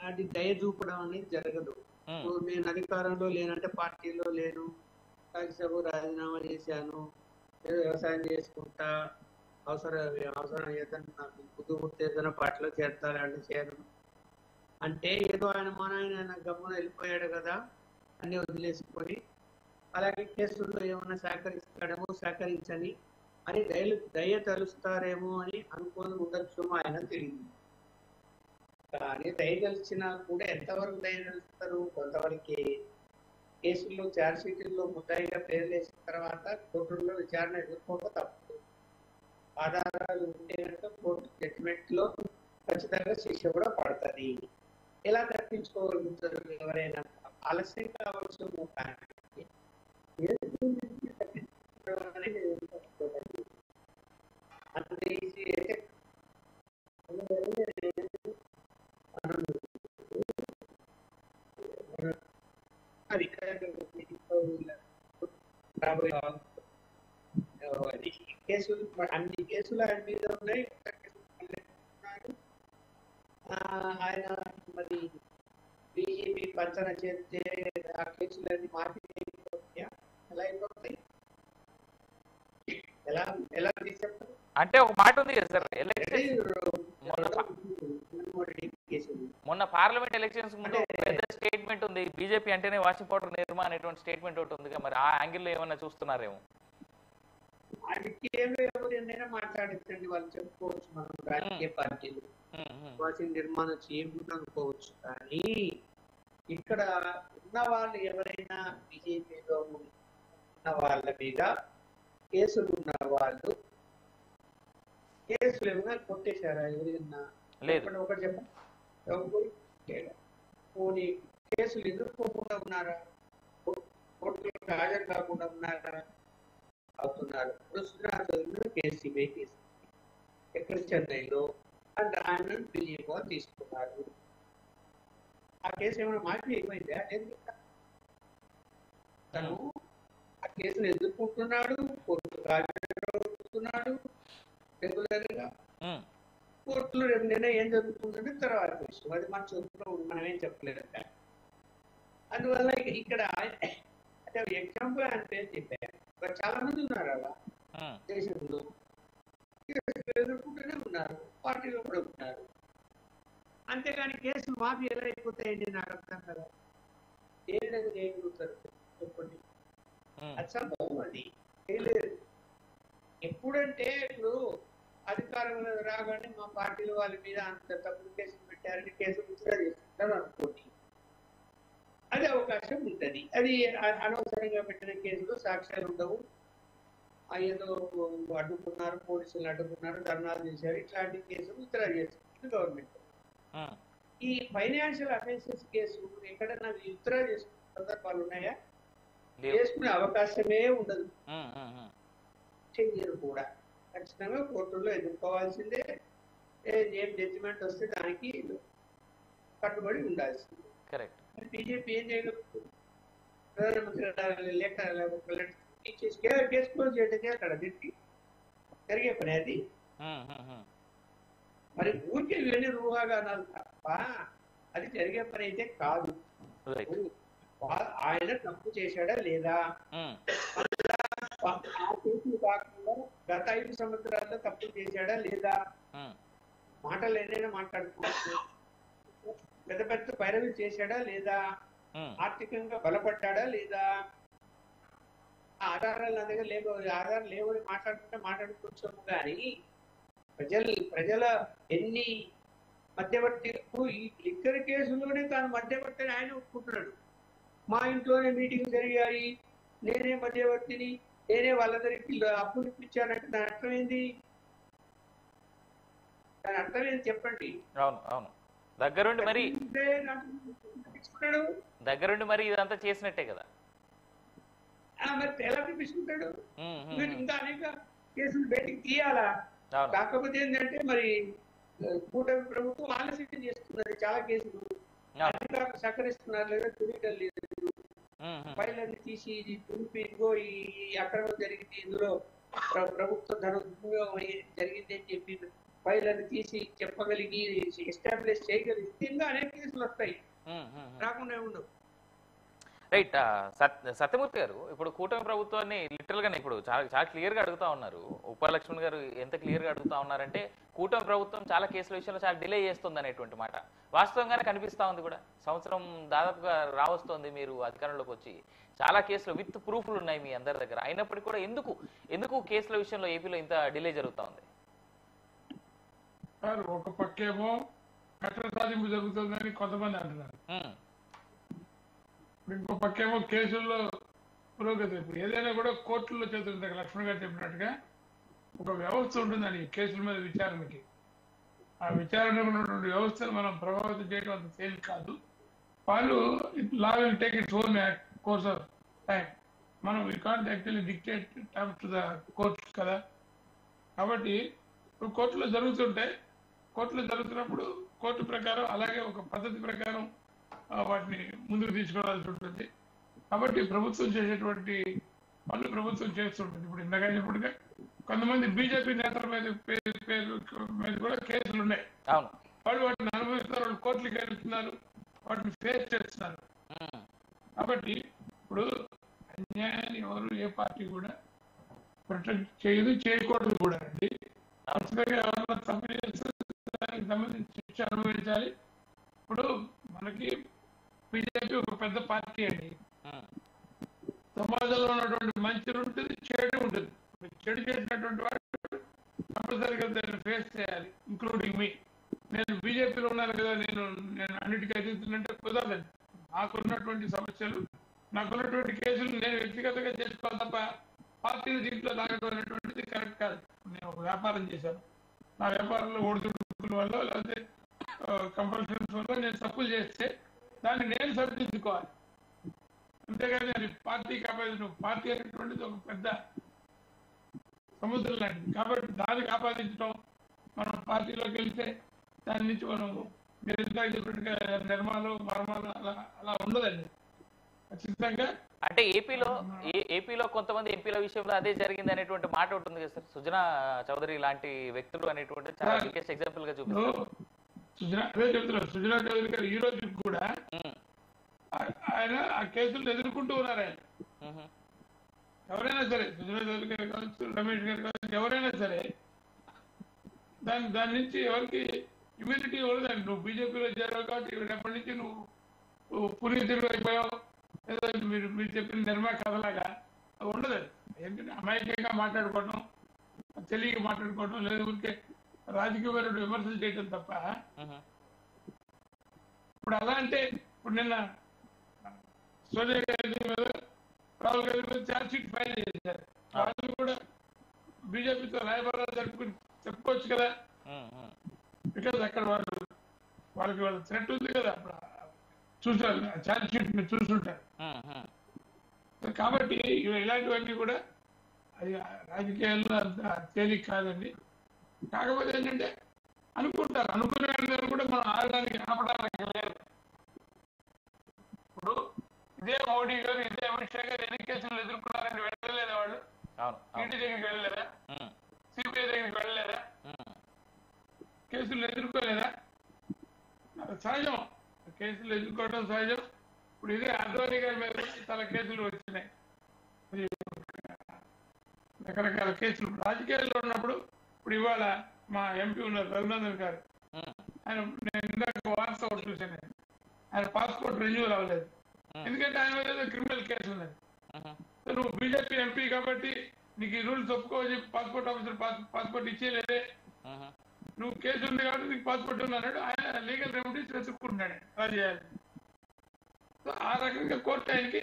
అది దయ చూపడం అనేది జరగదు. నేను అధికారంలో లేనంటే పార్టీలో లేను, రాజ్యసభ రాజీనామా చేశాను, ఏదో వ్యవసాయం చేసుకుంటా, అవసరం ఏదైనా నాకు కుదురుతే ఏదైనా పార్టీలో చేరతారంటే చేరను అంటే ఏదో ఆయన గమ్మున వెళ్ళిపోయాడు కదా అన్ని వదిలేసుకొని అలాగే కేసుల్లో ఏమైనా సహకరిస్తాడేమో సహకరించని అని దయ తలుస్తారేమో అని అనుకోని ఉండొచ్చు ఆయన తెలియదు. కానీ దయ తెలిసినా కూడా ఎంతవరకు దయ తలుస్తారు? కొంతవరకు కేసుల్లో ఛార్జ్ షీట్లో ముద్దాయిగా పేర్లు వేసిన తర్వాత కోర్టుల్లో విచారణ ఎదుర్కోక తప్పదు. ఆధారాలు ఉంటే కనుక కోర్టు జడ్జిమెంట్ లో ఖచ్చితంగా శిక్ష కూడా పడుతుంది. ఎలా తప్పించుకోగలుగుతారు ఎవరైనా? ఆలస్యం కావచ్చు కానీ అంత ఈజీ అయితే కేసులు అన్ని కేసులు ఆయన మీద ఉన్నాయి. ఆయన మరి బీజేపీ పంచన చేస్తే ఆ కేసులన్నీ మార్పు ఎలా అయిపోతాయి? ఎలా తీసుకెళ్తారు? అంటే ఒక మాట ఉంది కదా సార్, మొన్న పార్లమెంట్ ఎలక్షన్స్ ముందు పెద్ద స్టేట్మెంట్ ఉంది, బీజేపీ అంటేనే వాషింగ్ పౌడర్ నిర్మా అనేటువంటి స్టేట్మెంట్ ఒకటి ఉంది. మరి ఆ యాంగిల్లో ఏమన్నా చూస్తున్నారేమో? రాజకీయంలో ఎవరైనా మాట్లాడచ్చండి, వాళ్ళు చెప్పుకోవచ్చు. మనం రాజకీయ పార్టీలు వాషింగ్ నిర్మాణం చేయకుండా అనుకోవచ్చు. కానీ ఇక్కడ ఉన్న వాళ్ళు ఎవరైనా బీజేపీలో ఉన్న వాళ్ళ మీద కేసులు ఉన్న వాళ్ళు కేసులు ఏమైనా కొట్టేశారా? ఎవరైనా ఒకటి చెప్పండి. పోనీ కేసులు ఎదుర్కోకుండా ఉన్నారా? కోర్టులకు హాజరు కాకుండా ఉన్నారా? అవుతున్నారు. ఇప్పుడు కేసీబీ కేసు ఎక్కడ చెన్నైలో ఆయన బీజేపీ తీసుకున్నారు. ఆ కేసు ఏమైనా మార్పు అయిపోయిందా? తను ఆ కేసును ఎదుర్కొంటున్నాడు, కోర్టుకు హాజరవుతున్నాడు రెగ్యులర్ గా. కోర్టులో రేపు నిర్ణయం ఏం జరుగుతుందంటే తర్వాత విషయం, అది మన చేతిలో మనం ఏం చెప్పలేదు. అందువల్ల ఇక్కడ అంటే ఎగ్జాంపుల్ ఆయన పేరు చెప్పారు. చాలా మంది ఉన్నారు అలా దేశంలో, ఎదుర్కొంటూనే ఉన్నారు, పార్టీలో కూడా ఉన్నారు. అంతేకాని కేసులు మాఫీ ఎలా అయిపోతాయండి? నాకు అర్థం కదా. ఏ విధంగా చేయగలుగుతారు చెప్పండి? అసంభవం, అది చేయలేరు. ఎప్పుడంటే ఇప్పుడు అధికారంలో రాగానే మా పార్టీల వాళ్ళ మీద అంత తప్పుడు కేసులు పెట్టారని కేసులు విత్డ్రా చేస్తుంటారు అనుకోండి, అది అవకాశం ఉంటుంది. అది అనవసరంగా పెట్టిన కేసులో సాక్ష్యాలు ఉండవు, ఏదో అడ్డుకున్నారు, పోలీసులు అడ్డుకున్నారు, ధర్నాలు చేశారు, ఇట్లాంటి కేసులు విత్డ్రా చేస్తుంది గవర్నమెంట్. ఈ ఫైనాన్షియల్ అఫెన్సెస్ కేసు ఎక్కడన్నా విత్డ్రా చేసుకునే సందర్భాలు ఉన్నాయా? చేసుకునే అవకాశమే ఉండదు, చెయ్యరు కూడా. ఖచ్చితంగా కోర్టుల్లో ఎదుర్కోవాల్సిందే. ఏం జడ్జిమెంట్ వస్తే దానికి కట్టుబడి ఉండాల్సిందే. బీజేపీ ఏం చేయగలుగుతుంది? ప్రధానమంత్రి లేఖ కేసు క్లోజ్ చేయడం చేస్తాడు, దీనికి జరిగే పని అది. మరి ఊరికే ఇవన్నీ రూహాగానాలు తప్ప అది జరిగే పని అయితే కాదు. ఆయన తప్పు చేశాడా లేదా? కాకుండా గత 5 సంవత్సరాల్లో తప్పు చేశాడా లేదా? మాటలు ఏదైనా మాట్లాడుకోవచ్చు. పెద్ద పెద్ద పైరవి చేశాడా లేదా? ఆర్థికంగా బలపడ్డా లేదా? ఆధారాలు నా దగ్గర లేవు, ఆధారాలు లేవని మాట్లాడుకోవచ్చు. కానీ ప్రజల ఎన్ని మధ్యవర్తులకు ఈ లిక్కర్ కేసులోనే తాను మధ్యవర్తి ఆయన ఒప్పుకుంటున్నాడు. మా ఇంట్లోనే మీటింగ్ జరిగాయి, నేనే మధ్యవర్తిని, నేనే వాళ్ళందరికీ అప్పులు ఇప్పించానంటే దాని అర్థం ఏంది? దాని అర్థం ఏంది చెప్పండి. దగ్గరుండి మరి ఇదంతా చేసినట్టే కదా. మరి ఎలా చూపించుకుంటాడు? ఇంకా అనేక కేసులు బయటికి తీయాలా? కాకపోతే ఏంటంటే మరి కూటమి ప్రభుత్వం ఆలస్యం చేస్తున్నది. చాలా కేసులు అధికారులు సహకరిస్తున్నారు లేదా తెలియటం లేదు. ఫైళ్ళని తీసి ఇదిగో ఈ అక్రమం జరిగింది, ఇందులో ప్రభుత్వ ధనం జరిగింది అని చెప్పి ఫైళ్ళని తీసి చెప్పగలిగి ఎస్టాబ్లిష్ చేయగలిగితే ఇంకా అనేక కేసులు వస్తాయి, రాకుండా ఉండవు. రైట్. సత్యమూర్తి గారు, ఇప్పుడు కూటమి ప్రభుత్వాన్ని లిటరల్ గానే ఇప్పుడు చాలా క్లియర్ గా అడుగుతా ఉన్నారు. ఉపలక్ష్మణ్ గారు ఎంత క్లియర్ గా అడుగుతా ఉన్నారంటే కూటమి ప్రభుత్వం చాలా కేసుల విషయంలో చాలా డిలే చేస్తుంది అనేటువంటి మాట వాస్తవంగానే కనిపిస్తా ఉంది కూడా. సంవత్సరం దాదాపుగా రావస్తోంది మీరు అధికారంలోకి వచ్చి. చాలా కేసులు విత్ ప్రూఫ్లు ఉన్నాయి మీ అందరి దగ్గర, అయినప్పటికీ కూడా ఎందుకు కేసుల విషయంలో ఏపీలో ఇంత డిలే జరుగుతా ఉంది? సార్ ఒక పక్కేమో కట్టడ సాధింపు జరుగుతుందని కొంతమంది అంటున్నారు, ఇంకో పక్కేమో కేసుల్లో పురోగతి. ఇప్పుడు ఏదైనా కూడా కోర్టుల్లో చేతులు లక్ష్మణ్ గారు చెప్పినట్టుగా ఒక వ్యవస్థ ఉంటుందండి కేసుల మీద విచారణకి. ఆ విచారణకు ఉన్నటువంటి వ్యవస్థను మనం ప్రభావితం చేయడం అంత తేలిక కాదు. వాళ్ళు law will take its own course of time. మనం we can't actually dictate time to the courts కదా. కాబట్టి ఇప్పుడు కోర్టులో జరుగుతుంటాయి, కోర్టులో జరుగుతున్నప్పుడు కోర్టు ప్రకారం అలాగే ఒక పద్ధతి ప్రకారం వాటిని ముందుకు తీసుకోవాల్సి ఉంటుంది. కాబట్టి ప్రభుత్వం చేసేటువంటి పనులు ప్రభుత్వం చేస్తుంటుంది. ఇప్పుడు ఇందాక చెప్పినట్టుగా కొంతమంది బీజేపీ నేతల మీద కూడా కేసులు ఉన్నాయి. వాళ్ళు వాటిని అనుభవిస్తున్నారు, వాళ్ళు కోర్టులకు వెళ్తున్నారు, వాటిని ఫేస్ చేస్తున్నారు. కాబట్టి ఇప్పుడు అన్యాయాన్ని ఎవరు ఏ పార్టీ కూడా ప్రొటెక్ట్ చేయదు, చేయకూడదు కూడా అండి. ఖచ్చితంగా ఎవరైనా తప్పు చేస్తే దానికి సంబంధించి శిక్ష అనుభవించాలి. ఇప్పుడు మనకి బీజేపీ ఒక పెద్ద పార్టీ అండి. సమాజంలో ఉన్నటువంటి మంచి ఉంటుంది, చెడు ఉంటుంది. చెడు చేసినటువంటి వాడు కంపల్సరీగా దాన్ని ఫేస్ చేయాలి, ఇంక్లూడింగ్ మీ. నేను బీజేపీలో ఉన్నాను కదా, నేను అన్నిటికీ అతీతుందంటే కుదరదండి. నాకున్నటువంటి సమస్యలు, నాకున్నటువంటి కేసులు నేను వ్యక్తిగతంగా చేసుకోవాలి తప్ప పార్టీని దీంట్లో లాగడం అనేటువంటిది కరెక్ట్ కాదు. నేను ఒక వ్యాపారం చేశాను, నా వ్యాపారంలో ఒడిదుడుకుల వల్ల లేకపోతే కంపల్షన్స్ వల్ల నేను తప్పులు చేస్తే దాన్ని నేను సరిదిద్దుకోవాలి, అంతేగాని అది పార్టీకి ఆపాదించడం. పార్టీ అనేటువంటిది ఒక పెద్ద సముద్రం లాంటిది. కాబట్టి దానికి ఆపాదించడం, మనం పార్టీలోకి వెళ్తే దాని నుంచి మనం మీరు ఇందాక చెప్పినట్టుగా నిర్మాలు మర్మాలు అలా ఉండదండి. ఖచ్చితంగా అంటే ఏపీలో కొంతమంది ఎంపీల విషయంలో అదే జరిగింది అనేటువంటి మాట ఉంటుంది కదా సార్. సుజనా చౌదరి లాంటి వ్యక్తులు అనేటువంటి చాలా ఎగ్జాంపుల్ గా చూపిస్తారు. అదే చెప్తున్నారు, సుజనా చౌదరి గారు ఈ రోజు కూడా ఆయన ఆ కేసులు ఎదుర్కొంటూ ఉన్నారు. ఆయన ఎవరైనా సరే, సుజనా చౌదరి గారు కావచ్చు, రమేష్ గారు కావచ్చు, ఎవరైనా సరే దాని నుంచి ఎవరికి ఇమ్యూనిటీ ఉండదండి. నువ్వు బీజేపీలో చేరావు కాబట్టి ఎప్పటి నుంచి నువ్వు పునీతులు అయిపోయావు, ఏదో మీరు చెప్పిన నిర్మా కథలాగా ఉండదండి. ఏంటంటే అమాయకంగా మాట్లాడుకోవడం, తెలియక మాట్లాడుకోవడం, లేదా ఊరికే రాజకీయమైన విమర్శలు చేయడం తప్ప. ఇప్పుడు అలా అంటే ఇప్పుడు నిన్న సోనియా గాంధీ మీద, రాహుల్ గాంధీ మీద ఛార్జ్ షీట్ ఫైల్ చేశారు. వాళ్ళు కూడా బీజేపీతో రాయబారాలు చెప్పుకోవచ్చు కదా, బికాజ్ అక్కడ వాళ్ళకి వాళ్ళ థ్రెట్ ఉంది కదా. చూసారు ఛార్జ్ షీట్ మీరు చూస్తుంటారు. కాబట్టి ఇలాంటివన్నీ కూడా అది రాజకీయాల్లో అంత తేలిక కాదండి. కాకపోతే ఏంటంటే అనుకుంటారు, అనుకునే కూడా మనం ఆపడానికి లేదు. ఇప్పుడు ఇదే మోడీ గారు, ఇదే అమిత్ షా గారు ఎన్ని కేసులు ఎదుర్కొన్నారని వెళ్ళలేదా? వాళ్ళు ఈడీ దగ్గరికి వెళ్ళలేదా? సిబిఐ దగ్గరికి వెళ్ళలేదా? కేసులు ఎదుర్కోలేదా? సహజం, కేసులు ఎదుర్కోవడం సహజం. ఇప్పుడు ఇదే అద్వానీ గారి మీద చాలా కేసులు వచ్చినాయి, రకరకాల కేసులు రాజకీయాల్లో ఉన్నప్పుడు. ఇప్పుడు ఇవాళ మా ఎంపీ ఉన్నారు రఘునందన్ గారు, ఆయన నేను ఇందాక వార్త ఒకటి చూశాను, ఆయన పాస్పోర్ట్ రెన్యూవల్ అవ్వలేదు. ఎందుకంటే ఆయన మీద క్రిమినల్ కేసు ఉన్నది. నువ్వు బీజేపీ ఎంపీ కాబట్టి నీకు ఈ రూల్స్ ఒప్పుకోవని చెప్పి పాస్పోర్ట్ ఆఫీసర్ పాస్పోర్ట్ ఇచ్చేయలేదే. నువ్వు కేసు ఉంది కాబట్టి నీకు పాస్పోర్ట్ ఉంది అన్నాడు. ఆయన లీగల్ రెమెడీస్ వెతుక్కుంటున్నాడు అలా చేయాలి. సో ఆ రకంగా కోర్టు ఆయనకి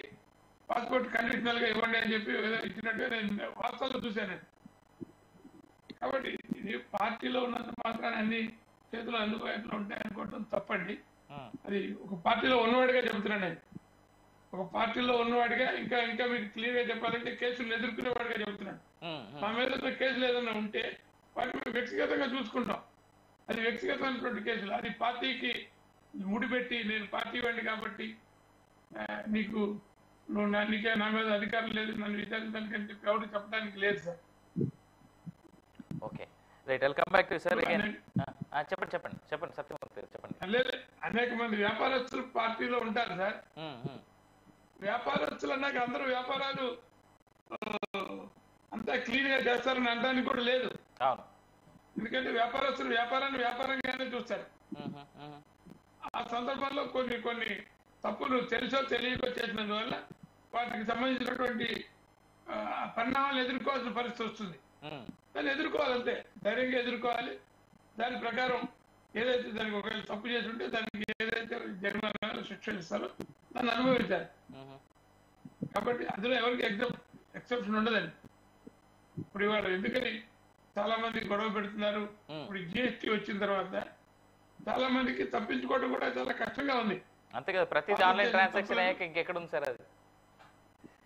పాస్పోర్ట్ కండిషనల్ గా ఇవ్వండి అని చెప్పి ఇచ్చినట్టుగా నేను వాస్తవాలు చూశాను. కాబట్టి ఇది పార్టీలో ఉన్నంత మాత్రాన అన్ని చేతులు అందుబాటులో ఉంటాయి అనుకోవటం తప్పండి. అది ఒక పార్టీలో ఉన్నవాడిగా చెబుతున్నాను నేను. ఒక పార్టీలో ఉన్నవాడిగా ఇంకా ఇంకా మీకు క్లియర్ గా చెప్పాలంటే కేసులు ఎదుర్కొనేవాడిగా చెబుతున్నాను. మా మీద కేసులు ఏదైనా ఉంటే వాటిని మేము వ్యక్తిగతంగా చూసుకుంటాం. అది వ్యక్తిగతమైనటువంటి కేసులు. అది పార్టీకి ముడిపెట్టి నేను పార్టీ వాడిని కాబట్టి నీకు నీకే నా మీద అధికారం లేదు, నన్ను విచారించడానికి అని చెప్పి ఎవరు చెప్పడానికి లేదు sir. Okay right, welcome back to sir. చెప్పండి సత్యమూర్తి చెప్పండి. లేదు, అనేక మంది వ్యాపారస్తులు పార్టీలో ఉంటారు సార్. వ్యాపారస్తులు అన్నాక అందరూ వ్యాపారాలు అంతా క్లీన్ గా చేస్తారని అనడానికి కూడా లేదు. ఎందుకంటే వ్యాపారస్తులు వ్యాపారాన్ని వ్యాపారంగానే చూస్తారు. ఆ సందర్భంలో కొన్ని తప్పులు తెలుసో తెలియకో చేసినందువల్ల వాటికి సంబంధించినటువంటి పరిణామాలు ఎదుర్కోవాల్సిన పరిస్థితి వస్తుంది. దాన్ని ఎదుర్కోవాలంటే ధైర్యంగా ఎదుర్కోవాలి. దాని ప్రకారం ఏదైతే దానికి ఒకవేళ తప్పు చేసి ఉంటే దానికి ఏదైతే జరిమానా శిక్ష ఇస్తారో దాన్ని అనుభవించాలి. కాబట్టి అందులో ఎవరికి ఎక్సెప్షన్ ఉండదండి. ఇప్పుడు ఇవాళ ఎందుకని చాలా మంది గొడవ పెడుతున్నారు, ఇప్పుడు జిఎస్టీ వచ్చిన తర్వాత చాలా మందికి తప్పించుకోవడం కూడా చాలా కష్టంగా ఉంది. అంతే కదా, ప్రతి ఆన్లైన్ ట్రాన్సాక్షన్ అయ్యాక ఇంకెక్కడ ఉంది సార్ అది?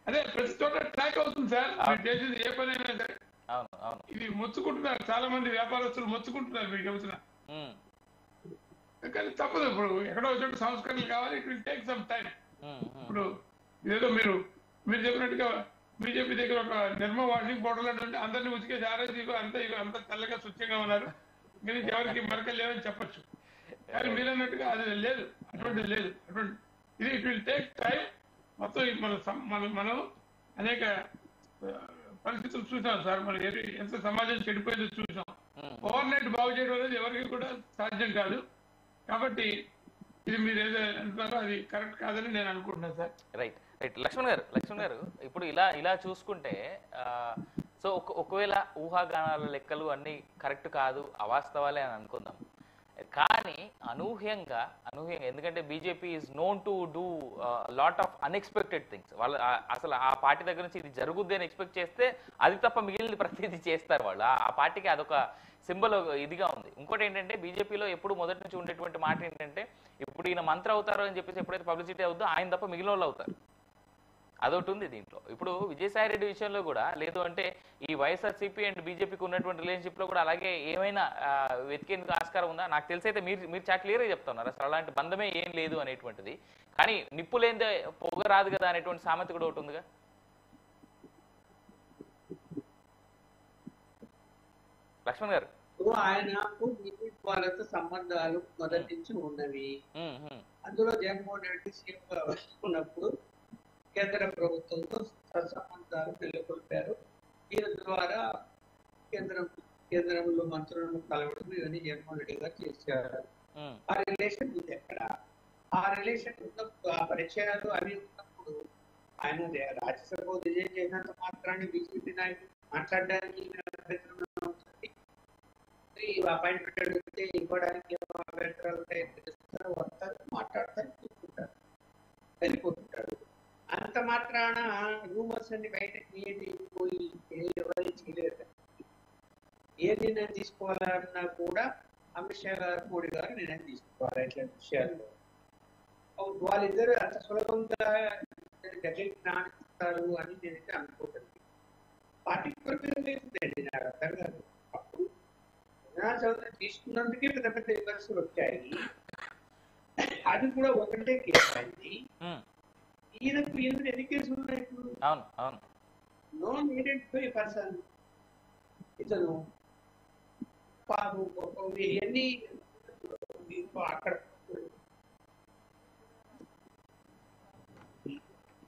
అదే ప్రతి చోట ట్రాక్ అవుతుంది సార్. మీరు చేసేది ఏ పని అయినా సరే ఇది మొత్తుకుంటున్నారు, చాలా మంది వ్యాపారస్తులు మొత్తుకుంటున్నారు. మీరు చెబుతున్నా కానీ తప్పదు. ఇప్పుడు ఎక్కడో చోట సంస్కరణలు కావాలి. It will take some time. ఇప్పుడు ఇదేదో మీరు చెప్పినట్టుగా బీజేపీ దగ్గర ఒక నిర్మా వాషింగ్ పౌడర్ అంటే అందరినీ ఉతికేసి ఆరేసి అంత తెల్లగా స్వచ్ఛంగా ఉన్నారు, కానీ ఎవరికి మరకలు లేవని చెప్పచ్చు. కానీ మీరు అన్నట్టుగా అది లేదు, అటువంటిది లేదు. ఇది ఇట్ విల్ టేక్ టైం. మొత్తం మనం అనేక పరిస్థితులు చూసాం సార్. మనం ఎంత సమాజం చెడిపోయిందో చూసాం. ఓవర్ నైట్ బాగు చేయడం అనేది ఎవరికి కూడా సాధ్యం కాదు. కాబట్టి ఇది మీరు ఏదో అంటున్నారో అది కరెక్ట్ కాదని నేను అనుకుంటున్నాను సార్. రైట్ రైట్ లక్ష్మణ్ గారు ఇప్పుడు ఇలా చూసుకుంటే సో ఒకవేళ ఊహాగానాల లెక్కలు అన్ని కరెక్ట్ కాదు, అవాస్తవాలే అని అనుకుందాం. కానీ అనూహ్యంగా ఎందుకంటే BJP is known to do lot of unexpected things. వాళ్ళు అసలు ఆ పార్టీ దగ్గర నుంచి ఇది జరుగుద్ది అని ఎక్స్పెక్ట్ చేస్తే అది తప్ప మిగిలిన ప్రతిదీ చేస్తారు వాళ్ళు. ఆ పార్టీకి అదొక సింబల్ ఇదిగా ఉంది. ఇంకోటి ఏంటంటే బీజేపీలో ఎప్పుడు మొదటి నుంచి ఉండేటువంటి మాట ఏంటంటే ఇప్పుడు ఈయన మంత్రి అవుతారు అని చెప్పేసి ఎప్పుడైతే పబ్లిసిటీ అవుతుందో ఆయన తప్ప మిగిలిన వాళ్ళు అవుతారు. అదొకటి ఉంది దీంట్లో. ఇప్పుడు విజయసాయి రెడ్డి విషయంలో కూడా లేదు అంటే ఈ వైఎస్ఆర్సీపీ అండ్ బీజేపీకి ఉన్నటువంటి రిలేషన్షిప్లో కూడా అలాగే ఏమైనా వెతికేందుకు ఆస్కారం ఉందా? నాకు తెలిసైతే మీరు చాలా క్లియర్గా చెప్తున్నారు అసలు అలాంటి బంధమే ఏం లేదు అనేటువంటిది. కానీ నిప్పు లేనిదే పొగ రాదు కదా అనేటువంటి సామెత కూడా ఒకటి ఉందిగా. లక్ష్మణ్ గారు ఆయనకు వాళ్ళతో సంబంధాలు మొదటి నుంచి ఉన్నవి. అందులో జగన్మోహన్ రెడ్డి సీఎంగా ఉన్నప్పుడు కేంద్ర ప్రభుత్వంతో సంబంధాలు నెలకొల్పారు. దీని ద్వారా కేంద్రంలో మంత్రులను కలవడం ఇవన్నీ జగన్మోహన్ రెడ్డి గారు చేశారు. ఆ రిలేషన్ ఉంది. ఎక్కడ ఆ రిలేషన్ ఉన్నప్పుడు ఆ పరిచయాలు అవి ఉన్నప్పుడు ఆయన రాజ్యసభ విజయం చేసినంత మాత్రాన్ని బీజేపీ నాయకులు మాట్లాడడానికి అపాయింట్మెంట్ అడిగితే ఇవ్వడానికి అభ్యంతరాలు వస్తారు, మాట్లాడతారు, కూర్చుంటారు, వెళ్ళిపోతుంటారు. అంత మాత్రాన రూమర్స్ అన్ని బయటకు ఏది పోయి ఎవరు చేయలేదు. ఏ నిర్ణయం తీసుకోవాలన్నా కూడా అమిత్ షా గారు, మోడీ గారు నిర్ణయం తీసుకోవాలి ఇట్లాంటి విషయాల్లో. వాళ్ళిద్దరు అంత సులభంగా నానిస్తారు అని నేనైతే అనుకుంటుంది. పార్టీ లేదండి నాకు అర్థం కాదు. అప్పుడు చౌదరి తీసుకున్నందుకే పెద్ద పెద్ద విమర్శలు వచ్చాయి. అది కూడా ఒకటే కేసు అయింది. ఈయనకు ఎన్ని కేసులు ఉన్నాయి ఇప్పుడు? నాన్ ఐడెంటిఫై పర్సన్ ఇతను ఎన్ని అక్కడ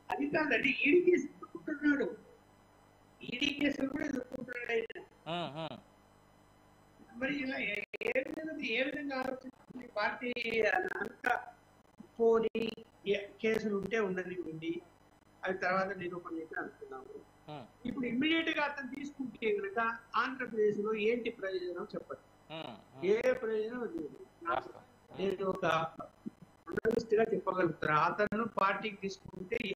అది కాదండి. ఈడీ కేసు ఎదుర్కొంటున్నాడు, ఈడీ కేసులు కూడా ఎదుర్కొంటున్నాడు ఆయన. మరి ఇలా ఏ విధంగా ఆలోచిస్తుంది పార్టీ? అంత పోనీ కేసులు ఉంటే ఉండనివ్వండి, అవి తర్వాత నిరూపణ అయితే అనుకున్నాము. ఇప్పుడు ఇమ్మీడియట్ గా అతను తీసుకుంటే కనుక ఆంధ్రప్రదేశ్ లో ఏంటి ప్రయోజనం చెప్పండి? ఏ ప్రయోజనం లేదు. నేను ఒక జర్నలిస్ట్ గా చెప్పగలుగుతాను. అతను పార్టీకి తీసుకుంటే